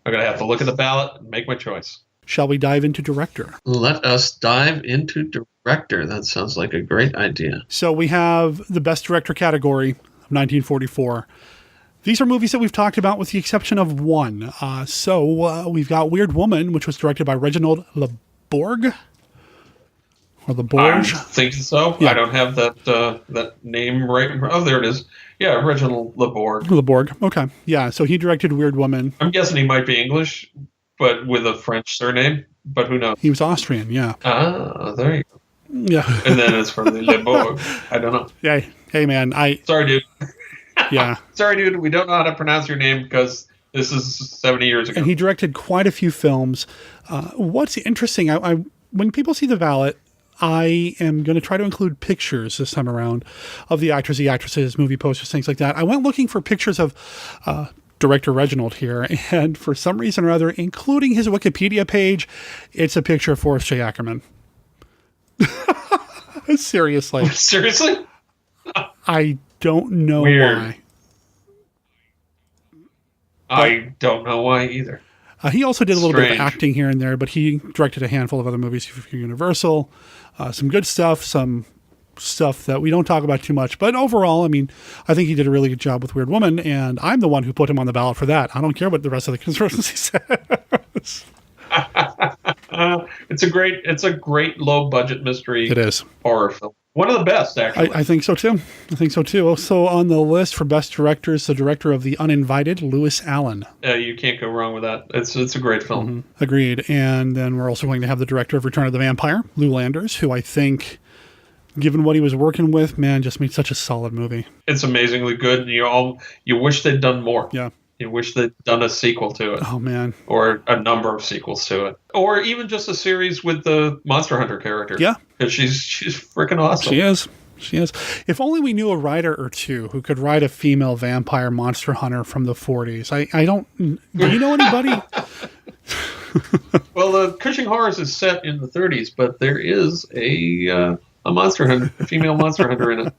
I'm going to have to look at the ballot and make my choice. Shall we dive into director? Let us dive into director. That sounds like a great idea. So we have the Best Director category of 1944. These are movies that we've talked about with the exception of one. So we've got Weird Woman, which was directed by Reginald Le Borg. or the I'm Borge. thinking so. Yeah. I don't have that name right. Oh, there it is. Yeah, Reginald Leborg. Leborg. Okay. Yeah. So he directed Weird Woman. I'm guessing he might be English, but with a French surname. But who knows? He was Austrian. Yeah. Ah, there you go. Yeah. And then it's from the Leborg. I don't know. Yeah. Hey, man. Sorry, dude. Yeah. Sorry, dude. We don't know how to pronounce your name because this is 70 years ago. And he directed quite a few films. What's interesting, when people see the ballot, I am going to try to include pictures this time around of the actors, the actresses, movie posters, things like that. I went looking for pictures of director Reginald here, and for some reason or other, including his Wikipedia page, it's a picture of Forrest J. Ackerman. Seriously. Seriously? I don't know Weird. why. I don't know why either. He also did a little bit of Strange. acting here and there, but he directed a handful of other movies for Universal. Some good stuff, some stuff that we don't talk about too much. But overall, I mean, I think he did a really good job with Weird Woman, and I'm the one who put him on the ballot for that. I don't care what the rest of the constituency says. It's a great low budget mystery. It is. Horror film. One of the best, actually. I think so too. Also on the list for best director is the director of The Uninvited, Lewis Allen. You can't go wrong with that. It's a great film. Mm-hmm. Agreed. And then we're also going to have the director of Return of the Vampire, Lou Landers, who I think, given what he was working with, man, just made such a solid movie. It's amazingly good. You wish they'd done more. Yeah. You wish they'd done a sequel to it. Oh, man. Or a number of sequels to it. Or even just a series with the Monster Hunter character. Yeah. Because she's freaking awesome. She is. If only we knew a writer or two who could write a female vampire monster hunter from the 40s. I don't... Do you know anybody? Well, the Cushing Horrors is set in the 30s, but there is a monster hunter, a female monster hunter in it.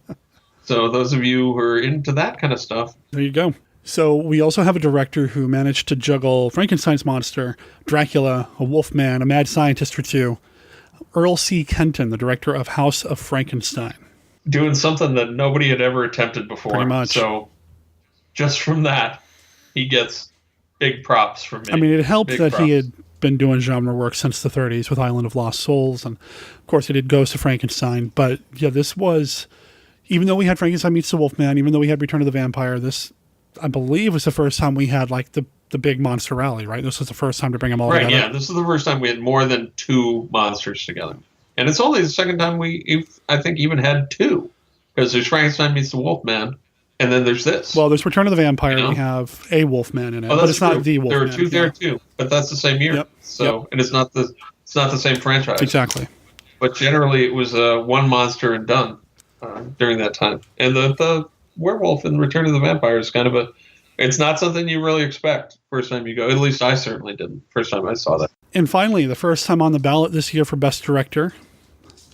So those of you who are into that kind of stuff... There you go. So we also have a director who managed to juggle Frankenstein's monster, Dracula, a Wolfman, a mad scientist or two. Earl C. Kenton, the director of House of Frankenstein. Doing something that nobody had ever attempted before. Pretty much. So just from that, he gets big props from me. I mean, it helped Big that props. he had been doing genre work since the 30s with Island of Lost Souls. And, of course, he did Ghost of Frankenstein. But, yeah, this was... Even though we had Frankenstein Meets the Wolfman, even though we had Return of the Vampire, this... I believe was the first time we had like the big monster rally, right? This was the first time to bring them all Right, together. yeah. This is the first time we had more than two monsters together. And it's only the second time I think, even had two. Because there's Frankenstein Meets the Wolfman, and then there's this. Well, there's Return of the Vampire. You know? We have a Wolfman in it, Oh, but that's it's not true. the Wolfman. There are two there too, but that's the same year. Yep. So, and it's not the same franchise. Exactly. But generally, it was one monster and done during that time. And the werewolf in Return of the Vampire is kind of it's not something you really expect first time you go. At least I certainly didn't first time I saw that. And finally, the first time on the ballot this year for Best Director,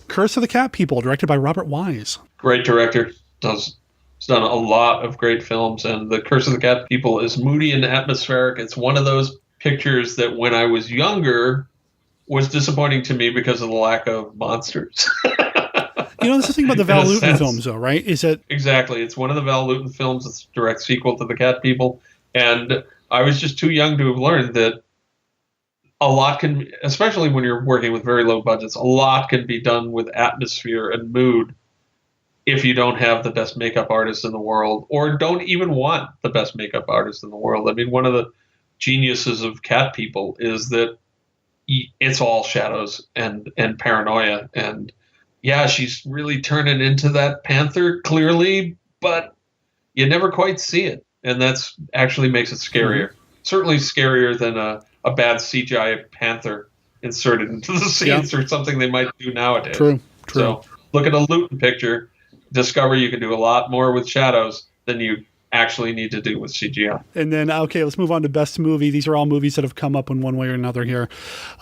Curse of the Cat People, directed by Robert Wise. Great director. He's done a lot of great films, and The Curse of the Cat People is moody and atmospheric. It's one of those pictures that when I was younger was disappointing to me because of the lack of monsters. You know, this is the thing about the Val Lewton films, though, right? Is that exactly? It's one of the Val Lewton films. It's a direct sequel to The Cat People, and I was just too young to have learned that a lot can, especially when you're working with very low budgets, a lot can be done with atmosphere and mood if you don't have the best makeup artist in the world, or don't even want the best makeup artist in the world. I mean, one of the geniuses of Cat People is that it's all shadows and paranoia, and yeah, she's really turning into that panther clearly, but you never quite see it, and that's actually makes it scarier. Mm-hmm. Certainly scarier than a bad CGI panther inserted into the scenes or something they might do nowadays. True. So look at a Lewton picture, discover you can do a lot more with shadows than you actually need to do with CGI. And then, okay, let's move on to Best Movie. These are all movies that have come up in one way or another here.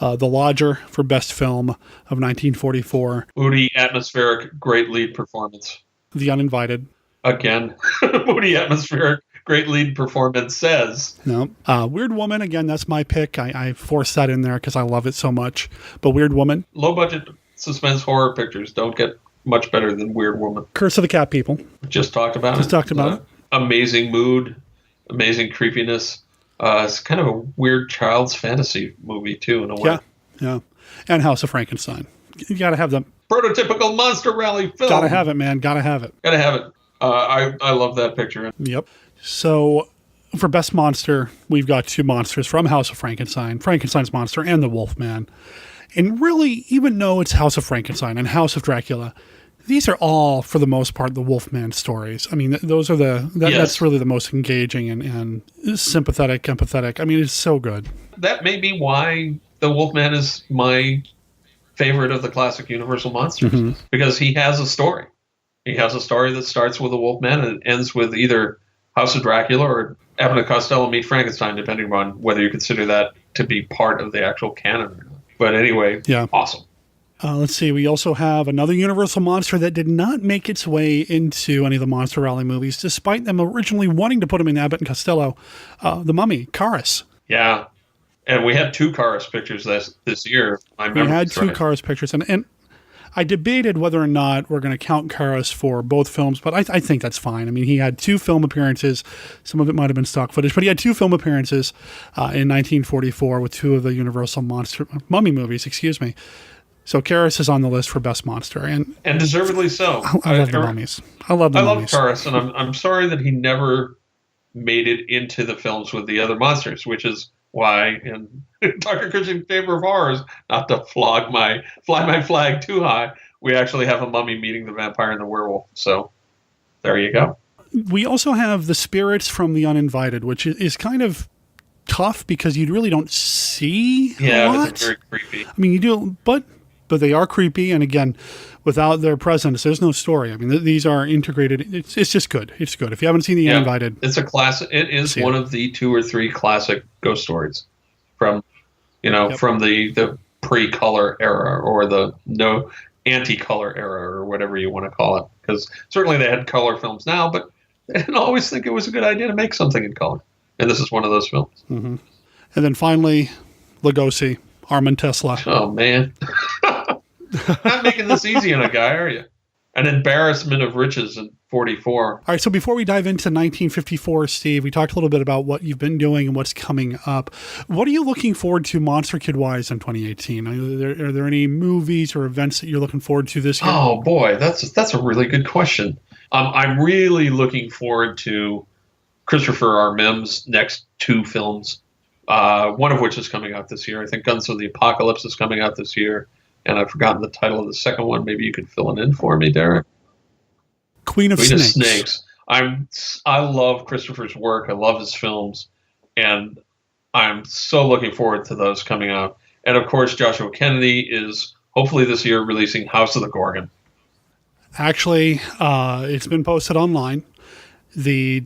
The Lodger for Best Film of 1944. Moody, atmospheric, great lead performance. The Uninvited. Again, moody, atmospheric, great lead performance says. No. Weird Woman, again, that's my pick. I forced that in there because I love it so much. But Weird Woman. Low-budget suspense horror pictures don't get much better than Weird Woman. Curse of the Cat People. Just talked about it. Amazing mood, amazing creepiness. It's kind of a weird child's fantasy movie, too, in a way. Yeah. And House of Frankenstein. You got to have them. prototypical monster rally film. Gotta have it, man. Gotta have it. Gotta have it. I love that picture. Yep. So for Best Monster, we've got two monsters from House of Frankenstein, Frankenstein's monster and the Wolfman. And really, even though it's House of Frankenstein and House of Dracula, these are all, for the most part, the Wolfman stories. I mean, those are that's really the most engaging and sympathetic, empathetic. I mean, it's so good. That may be why the Wolfman is my favorite of the classic Universal monsters, because he has a story. He has a story that starts with the Wolfman and ends with either House of Dracula or Abbott and Costello meet Frankenstein, depending on whether you consider that to be part of the actual canon or not. But anyway, awesome. Let's see. We also have another Universal monster that did not make its way into any of the Monster Rally movies, despite them originally wanting to put him in Abbott and Costello. The Mummy, Karis. Yeah. And we had two Karis pictures this year. We had two Karis pictures. And I debated whether or not we're going to count Karis for both films, but I think that's fine. I mean, he had two film appearances. Some of it might have been stock footage, but he had two film appearances in 1944 with two of the Universal Mummy movies, So Karis is on the list for Best Monster. And deservedly so. I love the Mummies. I love Karis, and I'm sorry that he never made it into the films with the other monsters, which is why in Dr. Cushing's Chamber of Horrors, not to fly my flag too high, we actually have a mummy meeting the vampire and the werewolf. So there you go. We also have the spirits from The Uninvited, which is kind of tough because you really don't see a lot. It's very creepy. I mean, you do, but they are creepy. And again, without their presence, there's no story. I mean, these are integrated. It's just good. It's good. If you haven't seen The Uninvited, it's a classic. It is one of the 2 or 3 classic ghost stories from, from the pre-color era or the no anti-color era or whatever you want to call it. Because certainly they had color films now, but they didn't always think it was a good idea to make something in color. And this is one of those films. Mm-hmm. And then finally, Lugosi, Armand Tesla. Oh, man. Not making this easy on a guy, are you? An embarrassment of riches in 44. All right, so before we dive into 1954, Steve, we talked a little bit about what you've been doing and what's coming up. What are you looking forward to Monster Kid-wise in 2018? Are there any movies or events that you're looking forward to this year? Oh, boy, that's a really good question. I'm really looking forward to Christopher R. Mims' next 2 films, one of which is coming out this year. I think Guns of the Apocalypse is coming out this year. And I've forgotten the title of the second one. Maybe you could fill it in for me, Derek. Queen of Snakes. I love Christopher's work. I love his films. And I'm so looking forward to those coming out. And, of course, Joshua Kennedy is hopefully this year releasing House of the Gorgon. Actually, it's been posted online. The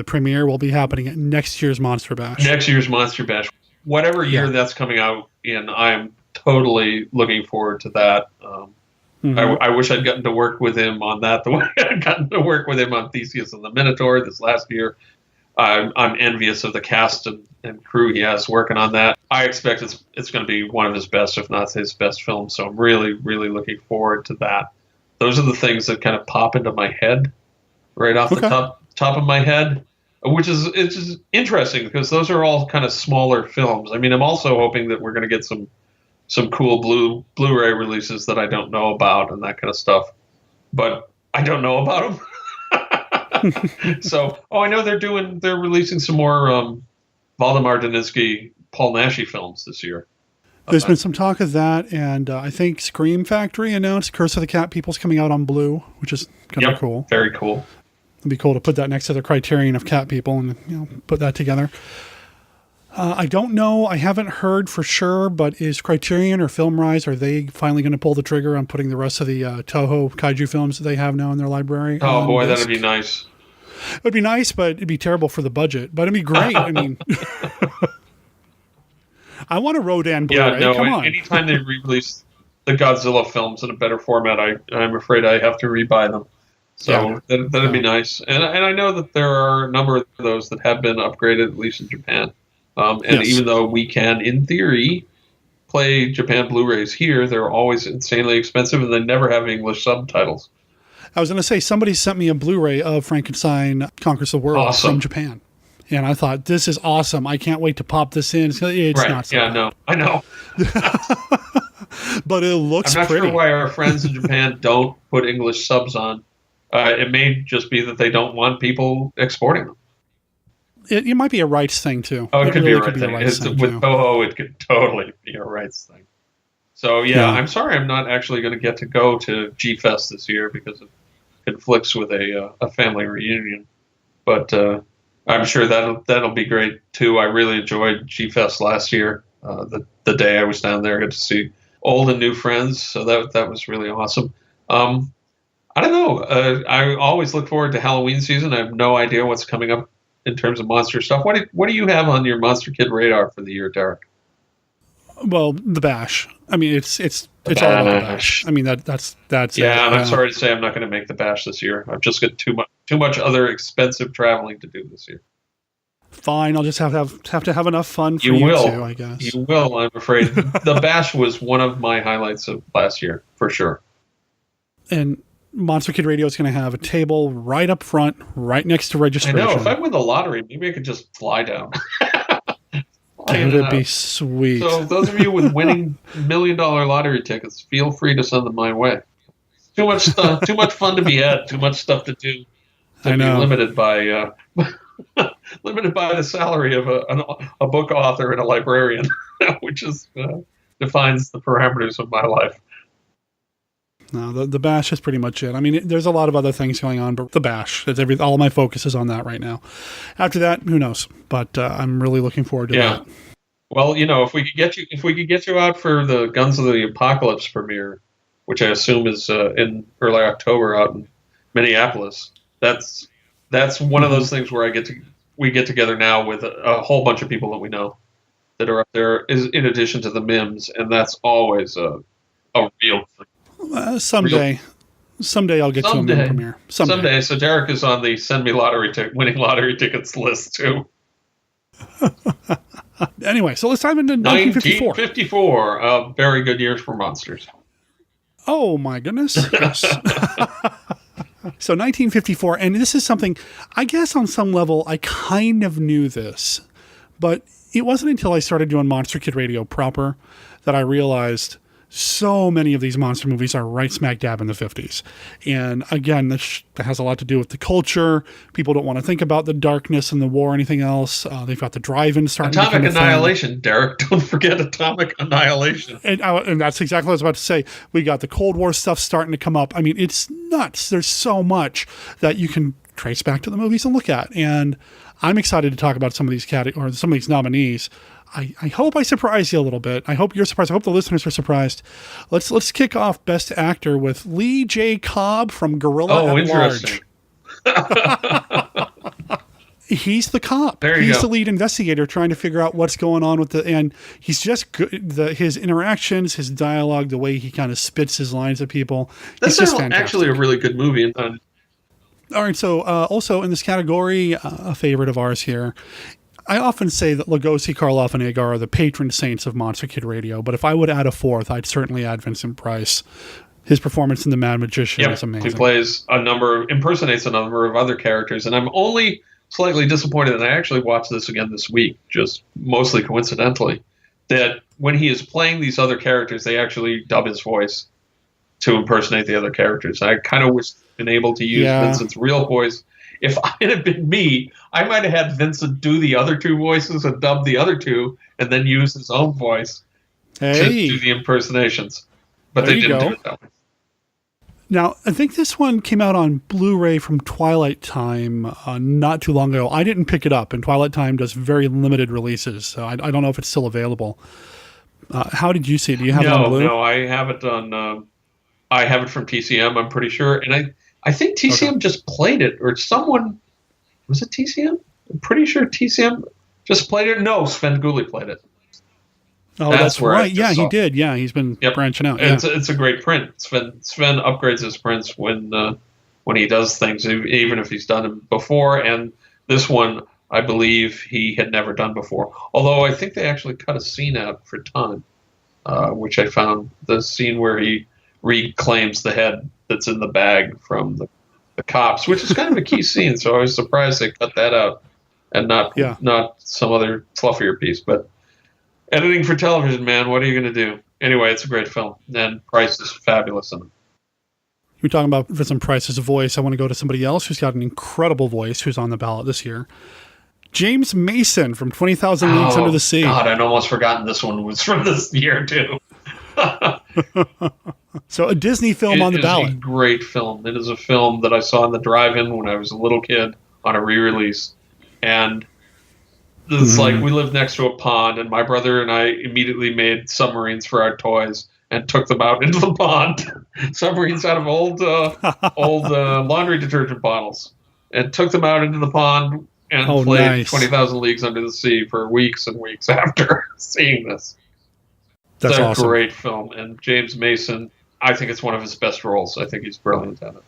premiere will be happening at next year's Monster Bash. Whatever year that's coming out in, I'm totally looking forward to that. I wish I'd gotten to work with him on that the way I'd gotten to work with him on Theseus and the Minotaur this last year. I'm envious of the cast and crew he has working on that. I expect it's going to be one of his best, if not his best film. So I'm really, really looking forward to that. Those are the things that kind of pop into my head right off the top of my head, which is it's just interesting because those are all kind of smaller films. I mean, I'm also hoping that we're going to get some cool Blu-ray releases that I don't know about and that kind of stuff. But I don't know about them. So, I know they're releasing some more Valdemar Daninsky, Paul Naschy films this year. There's been some talk of that, and I think Scream Factory announced Curse of the Cat People's coming out on Blue, which is kind of cool. Very cool. It'd be cool to put that next to the Criterion of Cat People and put that together. I don't know. I haven't heard for sure, but is Criterion or FilmRise, are they finally going to pull the trigger on putting the rest of the Toho kaiju films that they have now in their library? Oh, boy, that'd be nice. It would be nice, but it'd be terrible for the budget. But it'd be great. I mean, I want a Rodan Blu-ray. Yeah, no, come on. Anytime they re-release the Godzilla films in a better format, I'm afraid I have to rebuy them. So that'd be nice. And I know that there are a number of those that have been upgraded, at least in Japan. Even though we can, in theory, play Japan Blu-rays here, they're always insanely expensive and they never have English subtitles. I was going to say, somebody sent me a Blu-ray of Frankenstein Conquers the World from Japan. And I thought, this is awesome. I can't wait to pop this in. It's not so bad. No, I know. but it looks I'm not pretty. sure why our friends in Japan don't put English subs on. It may just be that they don't want people exporting them. It might be a rights thing too. Oh, it could really be a rights thing. With too. Toho, it could totally be a rights thing. So yeah, I'm sorry I'm not actually going to get to go to G-Fest this year because it conflicts with a family reunion. But I'm sure that'll be great too. I really enjoyed G-Fest last year. The day I was down there, I got to see old and new friends, so that was really awesome. I don't know. I always look forward to Halloween season. I have no idea what's coming up in terms of monster stuff. What do you have on your Monster Kid radar for the year, Derek? Well, the Bash. I mean, it's all about the Bash. I mean, that's yeah. And I'm sorry to say, I'm not going to make the Bash this year. I've just got too much other expensive traveling to do this year. Fine, I'll just have to have enough fun for you too, I guess. You will, I'm afraid. The Bash was one of my highlights of last year, for sure. And Monster Kid Radio is going to have a table right up front, right next to registration. I know. If I win the lottery, maybe I could just fly down. That would be sweet. So those of you with winning $1 million lottery tickets, feel free to send them my way. Too much stuff, too much fun to be had, too much stuff to do. To be limited by the salary of a book author and a librarian, which is defines the parameters of my life. No, the Bash is pretty much it. I mean, there's a lot of other things going on, but the Bash, all my focus is on that right now. After that, who knows? But I'm really looking forward to that. Well, if we could get you out for the Guns of the Apocalypse premiere, which I assume is in early October out in Minneapolis, that's one of those things where we get together now with a whole bunch of people that we know that are up there, is in addition to the MIMS, and that's always a real thing. Someday I'll get to a MIM premiere. Someday. So Derek is on the send me winning lottery tickets list too. Anyway, so let's dive into 1954. 1954, a very good year for monsters. Oh my goodness! Yes. So 1954, and this is something, I guess on some level, I kind of knew this, but it wasn't until I started doing Monster Kid Radio proper that I realized so many of these monster movies are right smack dab in the 50s. And again, that has a lot to do with the culture. People don't want to think about the darkness and the war or anything else. They've got the drive-in starting. Atomic Annihilation, Derek. Don't forget Atomic Annihilation. And that's exactly what I was about to say. We got the Cold War stuff starting to come up. I mean, it's nuts. There's so much that you can trace back to the movies and look at. And I'm excited to talk about some of these some of these nominees. I hope I surprise you a little bit. I hope you're surprised. I hope the listeners are surprised. Let's kick off Best Actor with Lee J. Cobb from Gorilla at Large. He's the cop. He's the lead investigator trying to figure out what's going on and he's just good. His interactions, his dialogue, the way he kind of spits his lines at people. That's actually a really good movie. All right, so also in this category, a favorite of ours here. I often say that Lugosi, Karloff, and Agar are the patron saints of Monster Kid Radio, but if I would add a fourth, I'd certainly add Vincent Price. His performance in The Mad Magician is amazing. He impersonates a number of other characters, and I'm only slightly disappointed, and I actually watched this again this week, just mostly coincidentally, that when he is playing these other characters, they actually dub his voice to impersonate the other characters. I kind of wish they'd been able to use Vincent's real voice. If it had been me, I might have had Vincent do the other two voices and dub the other two, and then use his own voice to do the impersonations. But they didn't do it that way. Now, I think this one came out on Blu-ray from Twilight Time not too long ago. I didn't pick it up, and Twilight Time does very limited releases, so I don't know if it's still available. How did you see it? Do you have it on Blu? No, I have it on. I have it from TCM. I'm pretty sure, and I think TCM just played it, or someone was it TCM? I'm pretty sure TCM just played it. No, Sven Gulli played it. Oh, that's right. Yeah, he did. Yeah, he's been branching out. Yeah. It's a great print. Sven upgrades his prints when he does things, even if he's done them before. And this one, I believe he had never done before. Although I think they actually cut a scene out for time, which I found the scene where he reclaims the head that's in the bag from the cops, which is kind of a key scene. So I was surprised they cut that out and not some other fluffier piece. But editing for television, man, what are you going to do? Anyway, it's a great film, and Price is fabulous in it. You're talking about Vincent Price's voice. I want to go to somebody else who's got an incredible voice who's on the ballot this year. James Mason from 20,000 Leagues Under the Sea. God, I'd almost forgotten this one was from this year, too. So a Disney film on the ballot. It is a great film. It is a film that I saw in the drive-in when I was a little kid on a re-release. And it's like we lived next to a pond, and my brother and I immediately made submarines for our toys and took them out into the pond. Submarines out of old laundry detergent bottles. And took them out into the pond and played 20,000 Leagues Under the Sea for weeks and weeks after seeing this. That's awesome. A great film. And James Mason, I think it's one of his best roles. I think he's brilliant at it.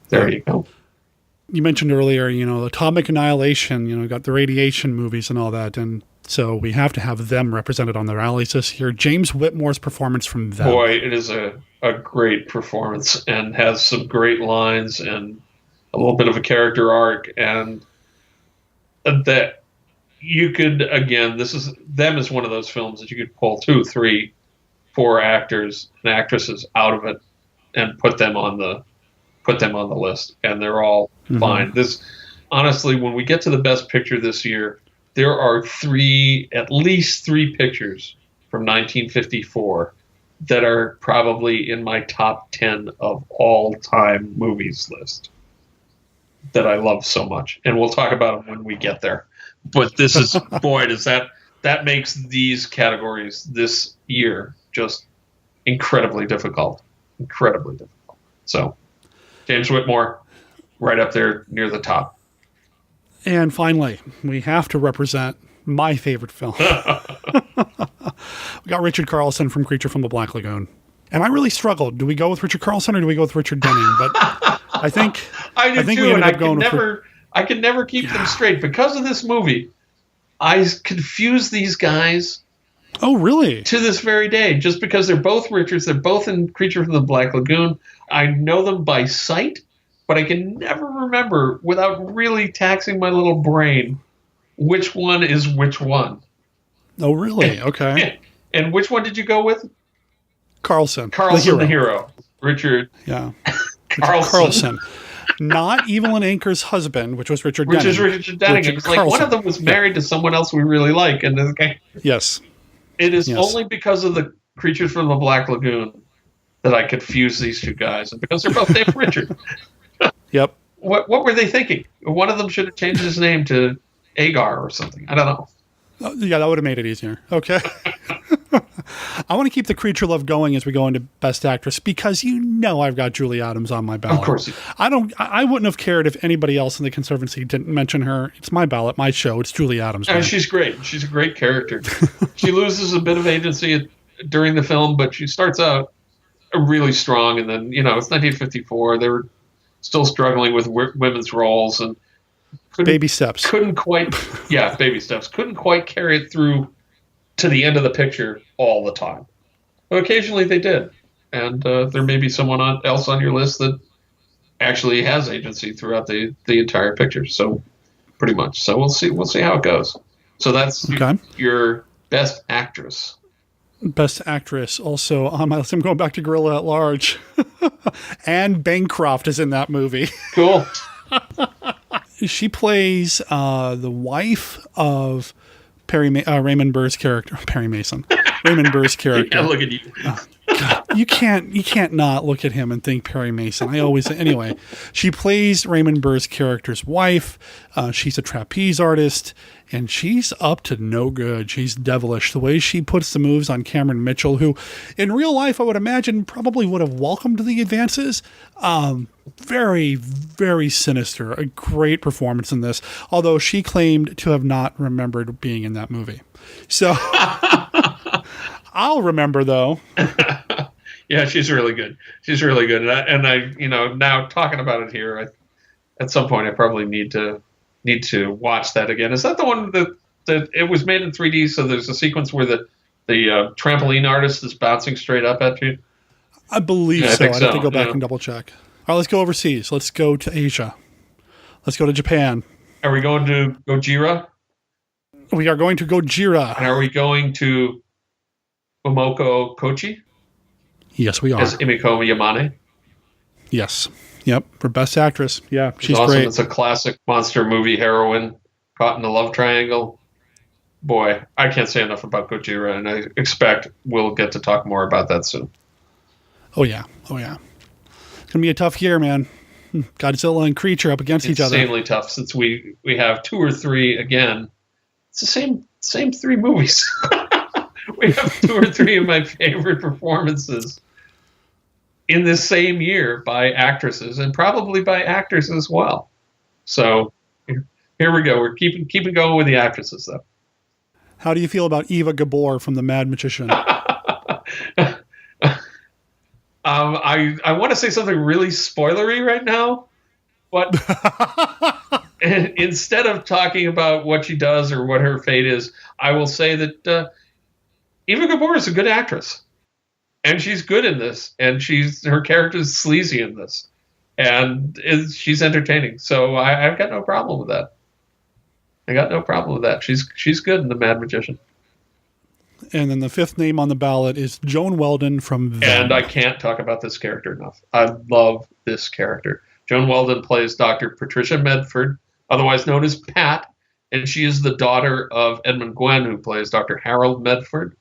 There you go. You mentioned earlier, Atomic Annihilation, got the radiation movies and all that. And so we have to have them represented on the rallies this year. James Whitmore's performance from them. Boy, it is a great performance and has some great lines and a little bit of a character arc. And that you could, again, them is one of those films that you could pull 2, 3, 4 actors and actresses out of it and put them on the list, and they're all fine. This, honestly, when we get to the Best Picture this year, there are at least three pictures from 1954 that are probably in my top 10 of all time movies list that I love so much, and we'll talk about them when we get there. But this is, boy, does that makes these categories this year just incredibly difficult. So, James Whitmore, right up there near the top. And finally, we have to represent my favorite film. We got Richard Carlson from Creature from the Black Lagoon. And I really struggled. Do we go with Richard Carlson or do we go with Richard Denning? But I think we ended up going with... I can never keep them straight. Because of this movie, I confuse these guys. Oh, really? To this very day, just because they're both Richards, they're both in Creature from the Black Lagoon. I know them by sight, but I can never remember without really taxing my little brain which one is which one. Oh, really? Okay. And which one did you go with? Carlson, the hero. Richard. Yeah. Carlson. Not Evelyn Anchor's husband, which was Richard Denning. Which is Richard Denning. It's like one of them was married to someone else we really like. And this guy. Yes. It is only because of the Creatures from the Black Lagoon that I confuse these two guys. And because they're both named Richard. Yep. What were they thinking? One of them should have changed his name to Agar or something. I don't know. Yeah, that would have made it easier. Okay. I want to keep the creature love going as we go into Best Actress because I've got Julie Adams on my ballot. Of course. I wouldn't have cared if anybody else in the Conservancy didn't mention her. It's my ballot, my show. It's Julie Adams. And she's great. She's a great character. She loses a bit of agency during the film, but she starts out really strong. And then, it's 1954. They were still struggling with women's roles and baby steps. Baby steps. Couldn't quite carry it through to the end of the picture all the time. But occasionally they did. And there may be someone else on your list that actually has agency throughout the entire picture. So pretty much. So we'll see how it goes. So that's your Best Actress. Best Actress also on my list. I'm going back to Gorilla at Large. Anne Bancroft is in that movie. Cool. She plays the wife of Raymond Burr's character. Perry Mason. Raymond Burr's character. Yeah, look at you. God, you can't not look at him and think Perry Mason. Anyway, she plays Raymond Burr's character's wife. She's a trapeze artist, and she's up to no good. She's devilish. The way she puts the moves on Cameron Mitchell, who in real life I would imagine probably would have welcomed the advances. Very, very sinister. A great performance in this, although she claimed to have not remembered being in that movie. So I'll remember, though. Yeah, she's really good. And I now talking about it here, at some point I probably need to watch that again. Is that the one that it was made in 3D? So there's a sequence where the trampoline artist is bouncing straight up at you. I believe so. I'd have to go back and double check. All right, let's go overseas. Let's go to Asia. Let's go to Japan. Are we going to Gojira? We are going to Gojira. And are we going to... Momoko Kochi Yes, we are. as Emiko Yamane. Yes. Yep. For Best Actress. Yeah, she's Awesome. great. It's a classic monster movie heroine caught in a love triangle. Boy, I can't say enough about Gojira, and I expect we'll get to talk more about that soon. Oh, yeah. Oh, yeah. It's going to be a tough year, man. Godzilla and Creature up against each other. Insanely tough since we have 2 or 3 again. It's the same 3 movies. We have 2 or 3 of my favorite performances in this same year by actresses and probably by actors as well. So here we go. We're keeping going with the actresses, though. How do you feel about Eva Gabor from The Mad Magician? I want to say something really spoilery right now, but instead of talking about what she does or what her fate is, I will say that Eva Gabor is a good actress, and she's good in this, and her character is sleazy in this, and she's entertaining. So I've got no problem with that. She's good in The Mad Magician. And then the 5th name on the ballot is Joan Weldon from Them. And I can't talk about this character enough. I love this character. Joan Weldon plays Dr. Patricia Medford, otherwise known as Pat, and she is the daughter of Edmund Gwenn, who plays Dr. Harold Medford,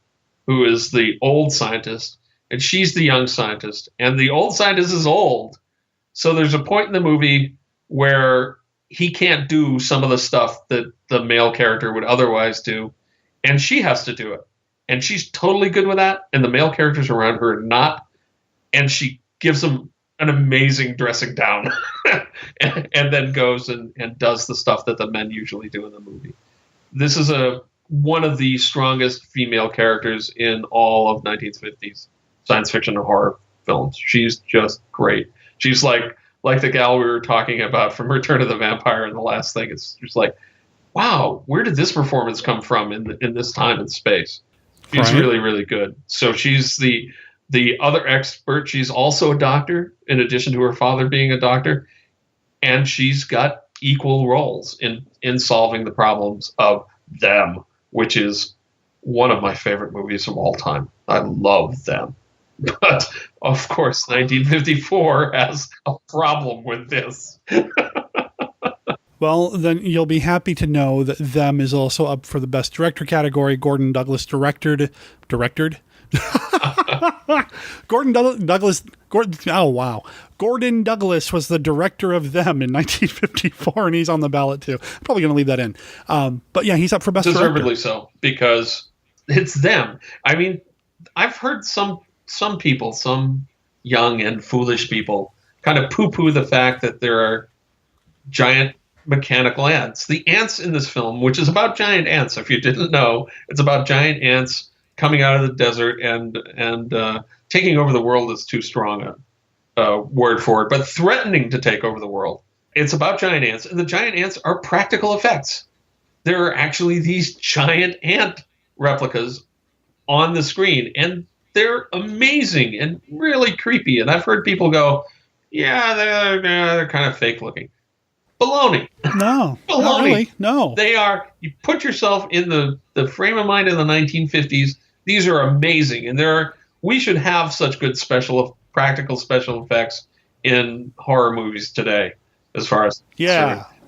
who is the old scientist, and she's the young scientist. And the old scientist is old. So there's a point in the movie where he can't do some of the stuff that the male character would otherwise do, and she has to do it. And she's totally good with that, and the male characters around her are not. And she gives them an amazing dressing down and then goes and does the stuff that the men usually do in the movie. This is one of the strongest female characters in all of 1950s science fiction and horror films. She's just great. She's like the gal we were talking about from Return of the Vampire in the last thing. It's just like, wow, where did this performance come from in this time and space? She's really, really good. So she's the other expert. She's also a doctor, in addition to her father being a doctor. And she's got equal roles in solving the problems of Them, which is one of my favorite movies of all time. I love Them. But, of course, 1954 has a problem with this. Well, then you'll be happy to know that Them is also up for the Best Director category. Gordon Douglas directed? Gordon Douglas was the director of Them in 1954, and he's on the ballot too. I'm probably going to leave that in. But yeah, he's up for Best Director. Deservedly so, because it's Them. I mean, I've heard some people, some young and foolish people, kind of poo-poo the fact that there are giant mechanical ants. The ants in this film, which is about giant ants, if you didn't know, it's about giant ants coming out of the desert and taking over the world is too strong a word for it, but threatening to take over the world. It's about giant ants, and the giant ants are practical effects. There are actually these giant ant replicas on the screen, and they're amazing and really creepy. And I've heard people go, yeah, they're kind of fake looking. Baloney. No, Baloney. Not really. No. They are. You put yourself in the frame of mind in the 1950s. These are amazing, and we should have such good practical special effects in horror movies today. As far as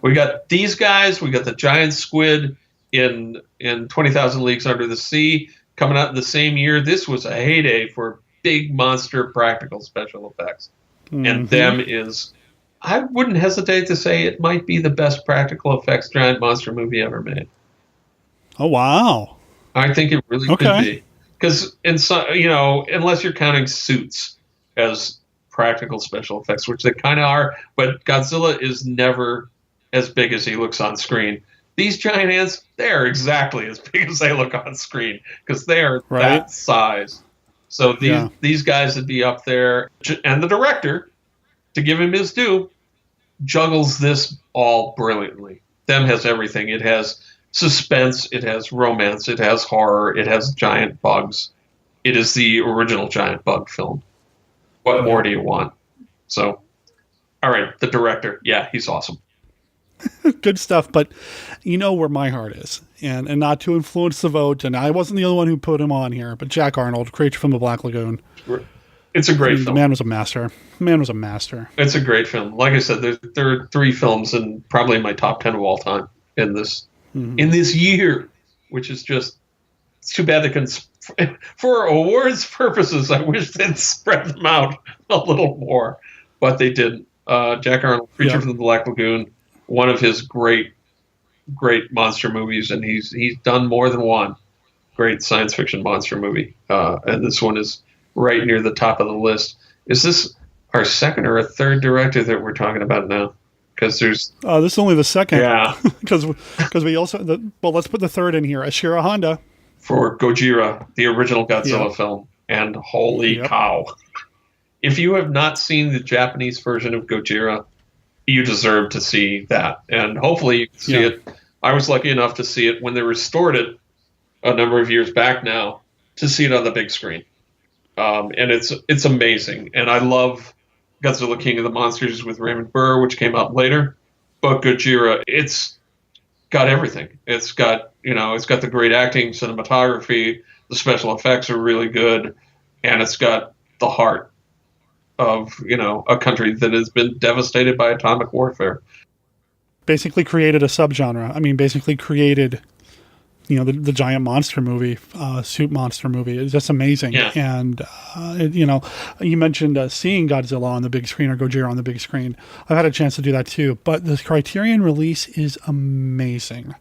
we got these guys, we got the giant squid in 20,000 Leagues Under the Sea coming out in the same year. This was a heyday for big monster practical special effects, and Them is. I wouldn't hesitate to say it might be the best practical effects giant monster movie ever made. Oh, wow. I think it really could be. Because, unless you're counting suits as practical special effects, which they kind of are, but Godzilla is never as big as he looks on screen. These giant ants, they're exactly as big as they look on screen, because they're that size. So these guys would be up there. And the director, to give him his due, juggles this all brilliantly. Them has everything. It has suspense, it has romance, it has horror, it has giant bugs. It is the original giant bug film. What more do you want? So, all right, the director, yeah, he's awesome. Good stuff. But you know where my heart is. And not to influence the vote, and I wasn't the only one who put him on here, but Jack Arnold, Creature from the Black Lagoon. It's a great film. The man was a master. It's a great film. Like I said, there are 3 films in probably my top 10 of all time in this year, which is just, it's too bad they couldn't. For awards purposes, I wish they'd spread them out a little more, but they didn't. Jack Arnold, Creature from the Black Lagoon, one of his great monster movies, and he's done more than one great science fiction monster movie, and this one is right near the top of the list. Is this our second or a third director that we're talking about now? Because there's this is only the second. Yeah, because we also let's put the third in here. Ashira Honda for Gojira, the original Godzilla film, and holy cow! If you have not seen the Japanese version of Gojira, you deserve to see that, and hopefully you can see it. I was lucky enough to see it when they restored it a number of years back now, to see it on the big screen. And it's amazing. And I love Godzilla King of the Monsters with Raymond Burr, which came out later. But Gojira, it's got everything. It's got the great acting, cinematography, the special effects are really good, and it's got the heart of, a country that has been devastated by atomic warfare. Basically created a subgenre. I mean, basically created, the giant monster movie, soup monster movie. It's just amazing. Yeah. And, you mentioned seeing Godzilla on the big screen or Gojira on the big screen. I've had a chance to do that too. But the Criterion release is amazing.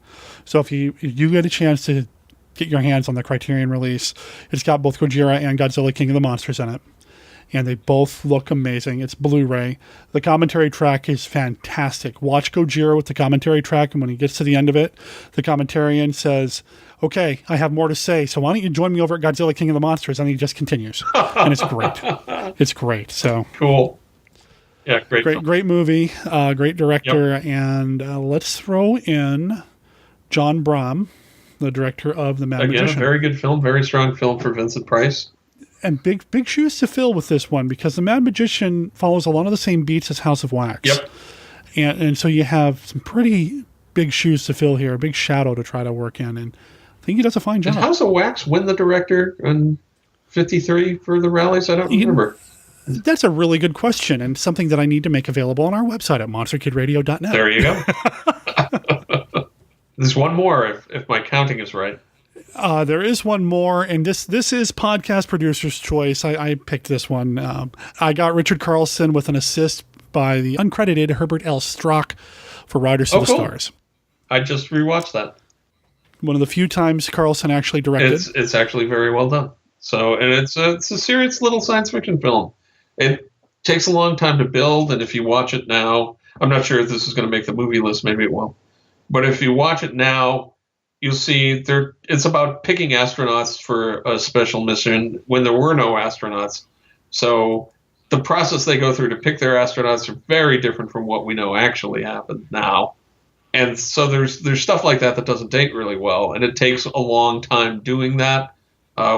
So if you get a chance to get your hands on the Criterion release, it's got both Gojira and Godzilla King of the Monsters in it. And they both look amazing. It's Blu-ray. The commentary track is fantastic. Watch Gojira with the commentary track, and when he gets to the end of it, the commentarian says, "Okay, I have more to say, so why don't you join me over at Godzilla King of the Monsters?" And he just continues. And it's great. It's great. So cool. Yeah, great movie, great director, and let's throw in John Bram, the director of The Mad Magician. Again, a very good film, very strong film for Vincent Price. And big shoes to fill with this one, because The Mad Magician follows a lot of the same beats as House of Wax. Yep. And so you have some pretty big shoes to fill here, a big shadow to try to work in, and I think he does a fine job. Did House of Wax win the director in 53 for the rallies? I don't remember. That's a really good question, and something that I need to make available on our website at monsterkidradio.net. There you go. There's one more, if my counting is right. There is one more, and this is podcast producer's choice. I picked this one. I got Richard Carlson with an assist by the uncredited Herbert L. Strock for Riders to the Stars. I just rewatched that. One of the few times Carlson actually directed. It's actually very well done. So, and it's a serious little science fiction film. It takes a long time to build, and if you watch it now, I'm not sure if this is going to make the movie list. Maybe it will. But if you watch it now, you'll see it's about picking astronauts for a special mission when there were no astronauts. So the process they go through to pick their astronauts are very different from what we know actually happened now. And so there's stuff like that doesn't date really well, and it takes a long time doing that,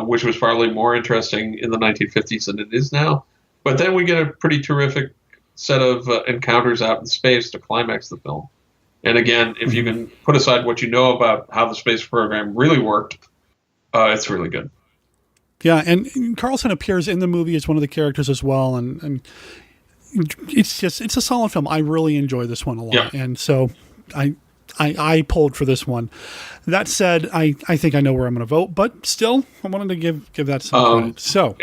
which was probably more interesting in the 1950s than it is now. But then we get a pretty terrific set of encounters out in space to climax the film. And again, if you can put aside what you know about how the space program really worked, it's really good. Yeah, and Carlson appears in the movie as one of the characters as well, and it's a solid film. I really enjoy this one a lot, yeah. And so I pulled for this one. That said, I think I know where I'm going to vote, but still, I wanted to give that some credit. So,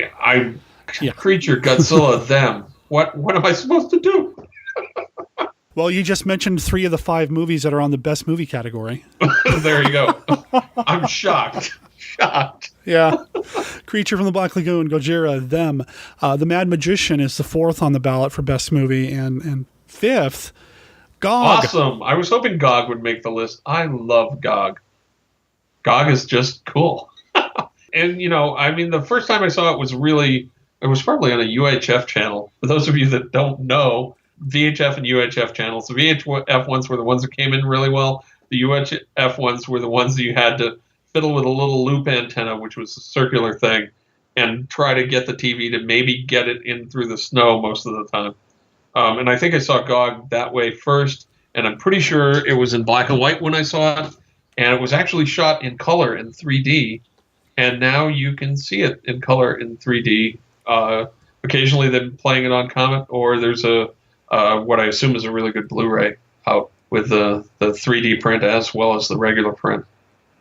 Creature, Godzilla, them. What am I supposed to do? Well, you just mentioned 3 of the 5 movies that are on the best movie category. There you go. I'm shocked. Yeah. Creature from the Black Lagoon, Gojira, them. The Mad Magician is the 4th on the ballot for best movie, and 5th, Gog. Awesome. I was hoping Gog would make the list. I love Gog. Gog is just cool. And, the first time I saw it was probably on a UHF channel. For those of you that don't know, VHF and UHF channels. The VHF ones were the ones that came in really well. The UHF ones were the ones that you had to fiddle with a little loop antenna, which was a circular thing, and try to get the TV to maybe get it in through the snow most of the time. And I think I saw Gog that way first, and I'm pretty sure it was in black and white when I saw it, and it was actually shot in color in 3D, and now you can see it in color in 3D. Occasionally, they're playing it on Comet, or there's a what I assume is a really good Blu-ray out with the 3D print as well as the regular print.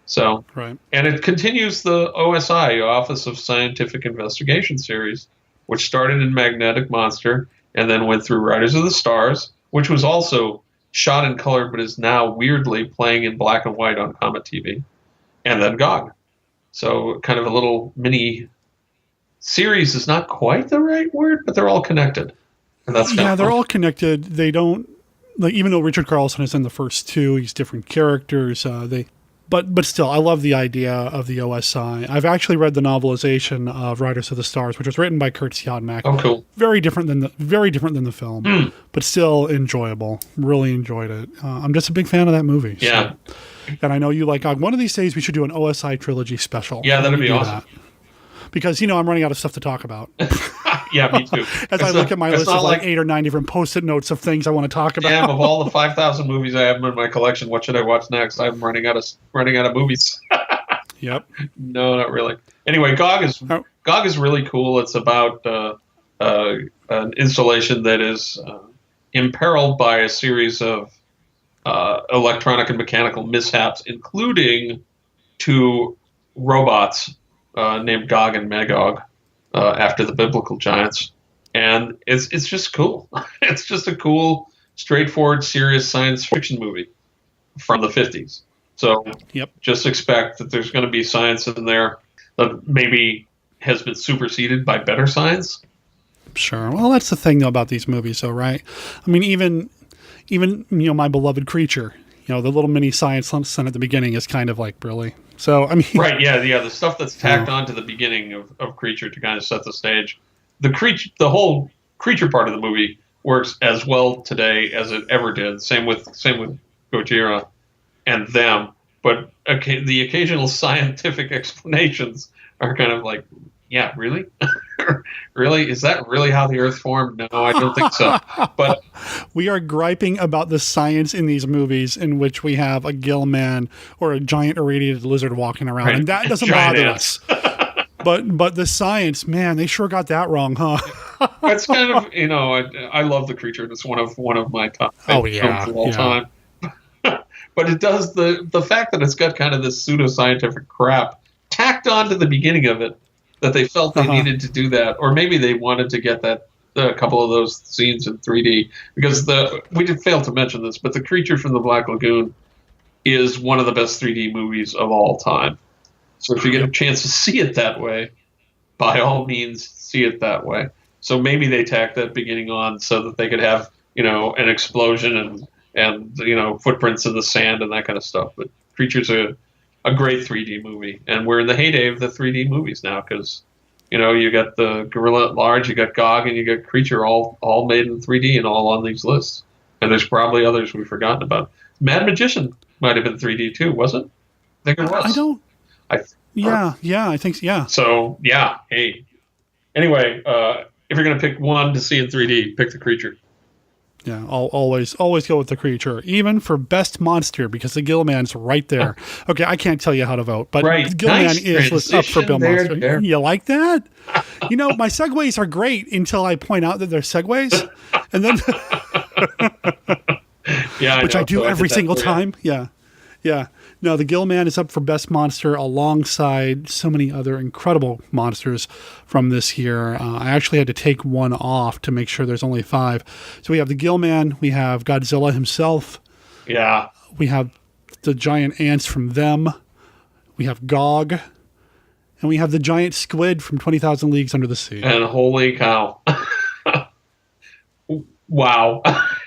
So, right. And it continues the OSI, Office of Scientific Investigation series, which started in Magnetic Monster and then went through Riders of the Stars, which was also shot in color but is now weirdly playing in black and white on Comet TV, and then GOG. So kind of a little mini series is not quite the right word, but they're all connected. And that's they're all connected. They don't, like, even though Richard Carlson is in the first two, he's different characters. But still, I love the idea of the OSI. I've actually read the novelization of Riders of the Stars, which was written by Kurt Siodmak. Oh, cool! Very different than the film, but still enjoyable. Really enjoyed it. I'm just a big fan of that movie. Yeah, so. And I know you like. One of these days, we should do an OSI trilogy special. Yeah, that'd be awesome. Because I'm running out of stuff to talk about. Yeah, me too. As I look at my list of like 8 or 9 different Post-it notes of things I want to talk about. Damn, of all the 5,000 movies I have in my collection, what should I watch next? I'm running out of movies. Yep. No, not really. Anyway, GOG is really cool. It's about an installation that is imperiled by a series of electronic and mechanical mishaps, including 2 robots named Gog and Magog. After the biblical giants, and it's just cool. It's just a cool, straightforward, serious science fiction movie from the 50s. So just expect that there's going to be science in there that maybe has been superseded by better science. Sure. Well, that's the thing though about these movies, though, right? I mean, even my beloved Creature. The little mini science lesson at the beginning is kind of like, really? So, I mean... Right, yeah, the stuff that's tacked on to the beginning of Creature to kind of set the stage. The whole Creature part of the movie works as well today as it ever did. Same with Gojira and them. But the occasional scientific explanations are kind of like, yeah, really? Really? Is that really how the Earth formed? No, I don't think so. But we are griping about the science in these movies in which we have a gill man or a giant irradiated lizard walking around, right. And that doesn't bother us. But the science, man, they sure got that wrong, huh? It's kind of, I love The Creature. It's one of my top films of all time. But it does the fact that it's got kind of this pseudoscientific crap tacked on to the beginning of it. That they felt they needed to do that, or maybe they wanted to get a couple of those scenes in 3D, because we did fail to mention this, but The Creature from the Black Lagoon is one of the best 3D movies of all time. So if you get a chance to see it that way, by all means, see it that way. So maybe they tacked that beginning on so that they could have an explosion and footprints in the sand and that kind of stuff. But Creature's a great 3D movie, and we're in the heyday of the 3D movies now because, you got the Gorilla at Large, you got GOG, and you got Creature all made in 3D and all on these lists. And there's probably others we've forgotten about. Mad Magician might have been 3D too, was it? I think it was. I think so, yeah. So, yeah, hey. Anyway, if you're going to pick one to see in 3D, pick The Creature. Yeah, I'll always go with The Creature, even for best monster, because the Gillman's right there. Okay, I can't tell you how to vote, but Gillman is up for Bill Monster. There. You like that? My segues are great until I point out that they're segues, and then which I do every single time. Yeah. No, the Gillman is up for Best Monster alongside so many other incredible monsters from this year. I actually had to take one off to make sure there's only 5. So we have the Gillman, we have Godzilla himself. Yeah. We have the giant ants from Them. We have Gog. And we have the giant squid from 20,000 Leagues Under the Sea. And holy cow. Wow.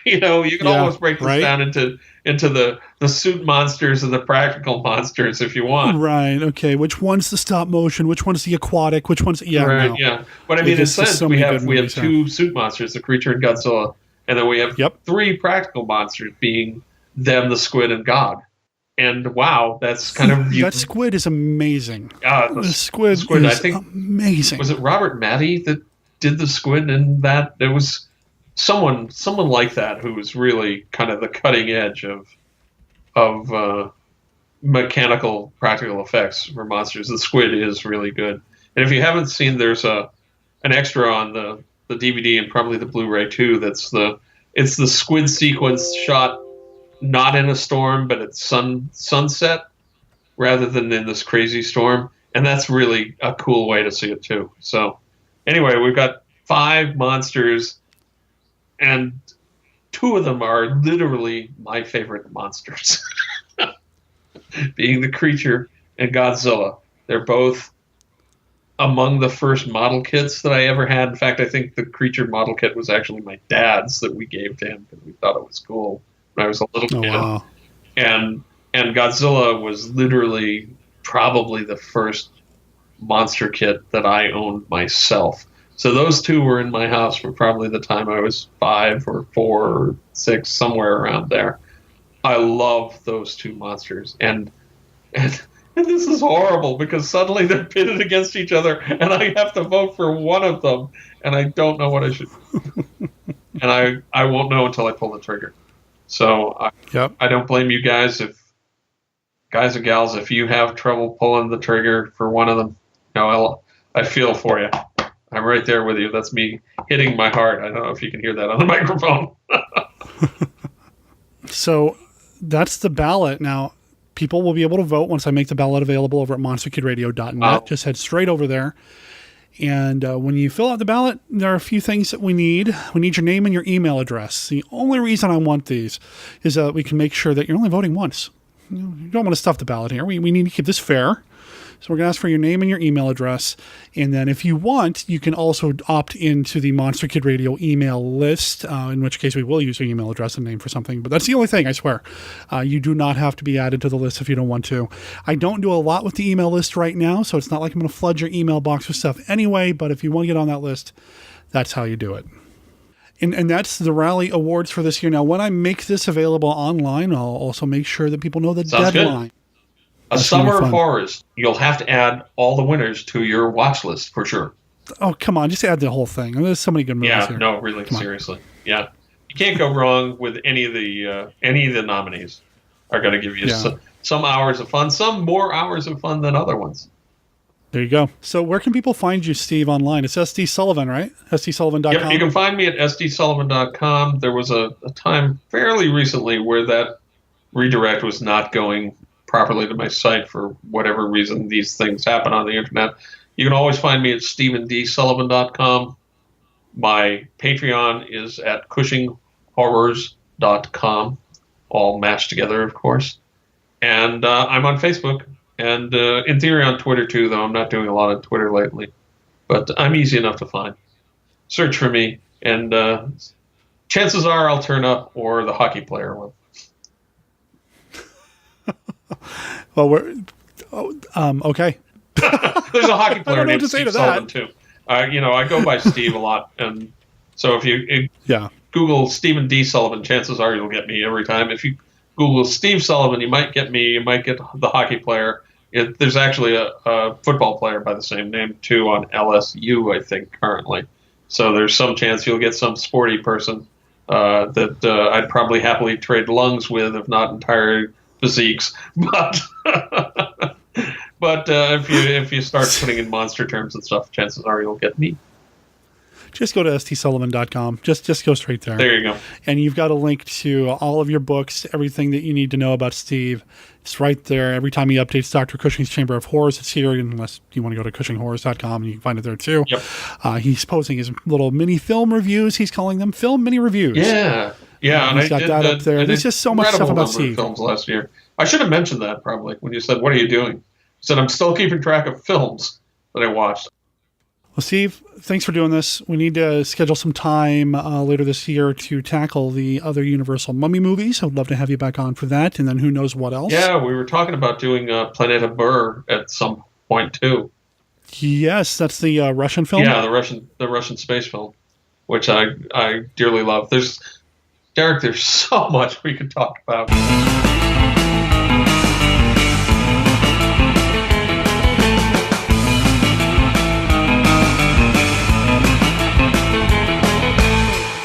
You can almost break this down into the suit monsters and the practical monsters if you want. Right. Okay. Which one's the stop motion? Which one's the aquatic? Which one's right? No. Yeah. But I mean, in a sense, we have 2 suit monsters, the Creature and Godzilla, and then we have 3 practical monsters, being Them, the Squid, and God. And wow, that's kind of that squid is amazing. The squid is, I think, amazing. Was it Robert Matty that did the squid? And that it was someone like that who is really kind of the cutting edge of mechanical practical effects for monsters. The squid is really good. And if you haven't seen, there's an extra on the DVD and probably the Blu-ray too. It's the squid sequence shot not in a storm, but at sunset rather than in this crazy storm. And that's really a cool way to see it too. So anyway, we've got 5 monsters, and 2 of them are literally my favorite monsters. Being the Creature and Godzilla. They're both among the first model kits that I ever had. In fact, I think the Creature model kit was actually my dad's that we gave to him because we thought it was cool when I was a little kid. Wow. And Godzilla was literally probably the first monster kit that I owned myself. So those 2 were in my house for probably the time I was 5 or 4 or 6, somewhere around there. I love those 2 monsters, and this is horrible because suddenly they're pitted against each other, and I have to vote for one of them, and I don't know what I should do. And I won't know until I pull the trigger. So I don't blame you guys and gals, if you have trouble pulling the trigger for one of them. I feel for you. I'm right there with you. That's me hitting my heart. I don't know if you can hear that on the microphone. So that's the ballot. Now, people will be able to vote once I make the ballot available over at monsterkidradio.net. Just head straight over there. And when you fill out the ballot, there are a few things that we need. We need your name and your email address. The only reason I want these is that we can make sure that you're only voting once. You don't want to stuff the ballot here. We need to keep this fair. So we're going to ask for your name and your email address. And then if you want, you can also opt into the Monster Kid Radio email list, in which case we will use your email address and name for something. But that's the only thing, I swear. You do not have to be added to the list if you don't want to. I don't do a lot with the email list right now, so it's not like I'm going to flood your email box with stuff anyway. But if you want to get on that list, that's how you do it. And that's the Rally Awards for this year. Now, when I make this available online, I'll also make sure that people know the deadline. Good. A Summer of Horrors. You'll have to add all the winners to your watch list for sure. Oh, come on. Just add the whole thing. There's so many good movies here. No, really, seriously. Yeah. You can't go wrong with any of the nominees are going to give you some hours of fun, some more hours of fun than other ones. There you go. So where can people find you, Steve, online? It's SD Sullivan, right? SDSullivan.com? Yep, you can find me at SDSullivan.com. There was a time fairly recently where that redirect was not going properly to my site for whatever reason. These things happen on the internet. You can always find me at StephenDSullivan.com. My Patreon is at CushingHorrors.com, all matched together, of course. And I'm on Facebook, and in theory on Twitter too, though I'm not doing a lot on Twitter lately. But I'm easy enough to find. Search for me, and chances are I'll turn up, or the hockey player will. Well, okay. There's a hockey player named Steve Sullivan, that. too. I go by Steve a lot. And so if you Google Stephen D. Sullivan, chances are you'll get me every time. If you Google Steve Sullivan, you might get me. You might get the hockey player. There's actually a football player by the same name, too, on LSU, I think, currently. So there's some chance you'll get some sporty person that I'd probably happily trade lungs with, if not entire physiques. But if you start putting in monster terms and stuff, chances are you'll get me. Just go to STSullivan.com. Just go straight there. There you go. And you've got a link to all of your books, everything that you need to know about Steve. It's right there. Every time he updates Dr. Cushing's Chamber of Horrors, it's here, unless you want to go to CushingHorrors.com, and you can find it there too. Yep. He's posting his little mini film reviews. He's calling them film mini reviews. Yeah. And he's got that up there. There's just so much stuff about Steve. Films last year. I should have mentioned that probably when you said, "What are you doing?" I said, "I'm still keeping track of films that I watched." Well, Steve, thanks for doing this. We need to schedule some time later this year to tackle the other Universal Mummy movies. I would love to have you back on for that, and then who knows what else. Yeah, we were talking about doing Planet of Burr at some point too. Yes, that's the Russian film. Yeah, the Russian space film, which I dearly love. Derek, there's so much we could talk about.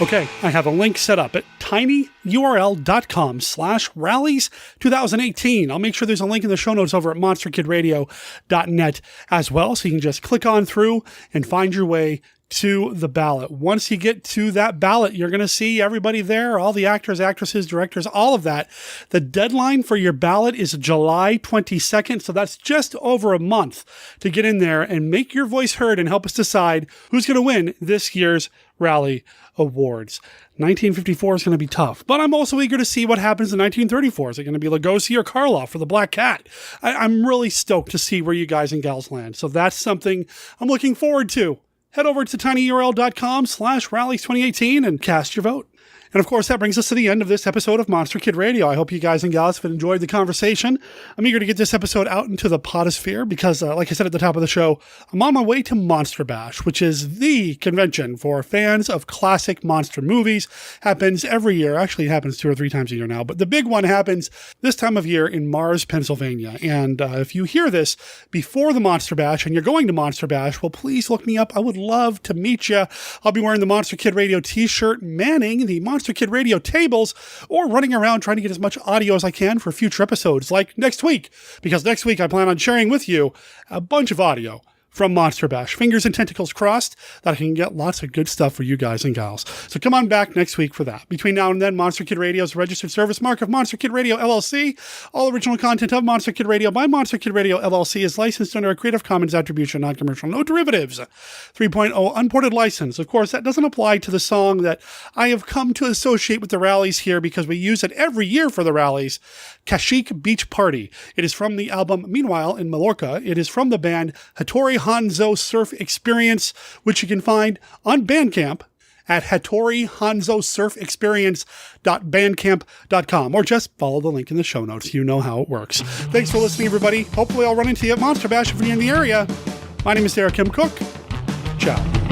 Okay, I have a link set up at tinyurl.com/rallies2018. I'll make sure there's a link in the show notes over at monsterkidradio.net as well, so you can just click on through and find your way to the ballot. Once you get to that ballot, you're going to see everybody there, all the actors, actresses, directors, all of that. The deadline for your ballot is July 22nd, so that's just over a month to get in there and make your voice heard and help us decide who's going to win this year's Rally Awards. 1954 is going to be tough, but I'm also eager to see what happens in 1934. Is it going to be Lugosi or Karloff for the Black Cat? I'm really stoked to see where you guys and gals land, so that's something I'm looking forward to. Head over to tinyurl.com/rallies2018 and cast your vote. And of course, that brings us to the end of this episode of Monster Kid Radio. I hope you guys and gals have enjoyed the conversation. I'm eager to get this episode out into the podosphere because, like I said at the top of the show, I'm on my way to Monster Bash, which is the convention for fans of classic monster movies. Happens every year. Actually, it happens 2 or 3 times a year now, but the big one happens this time of year in Mars, Pennsylvania. And if you hear this before the Monster Bash and you're going to Monster Bash, well, please look me up. I would love to meet you. I'll be wearing the Monster Kid Radio t-shirt, manning the Monster Kid Radio tables, or running around trying to get as much audio as I can for future episodes like next week, because next week I plan on sharing with you a bunch of audio from Monster Bash. Fingers and tentacles crossed that I can get lots of good stuff for you guys and gals. So come on back next week for that. Between now and then, Monster Kid Radio is a registered service mark of Monster Kid Radio LLC. All original content of Monster Kid Radio by Monster Kid Radio LLC is licensed under a Creative Commons Attribution, Non-Commercial, No Derivatives 3.0 unported license. Of course, that doesn't apply to the song that I have come to associate with the rallies here because we use it every year for the rallies, Kashyyyk Beach Party. It is from the album Meanwhile in Mallorca. It is from the band Hattori Hanzo Surf Experience, which you can find on Bandcamp at Hattori Hanzo Surf Experience.bandcamp.com, or just follow the link in the show notes. You know how it works. Thanks for listening, everybody. Hopefully I'll run into you at Monster Bash if you're in the area. My name is Derek M. Cook. Ciao.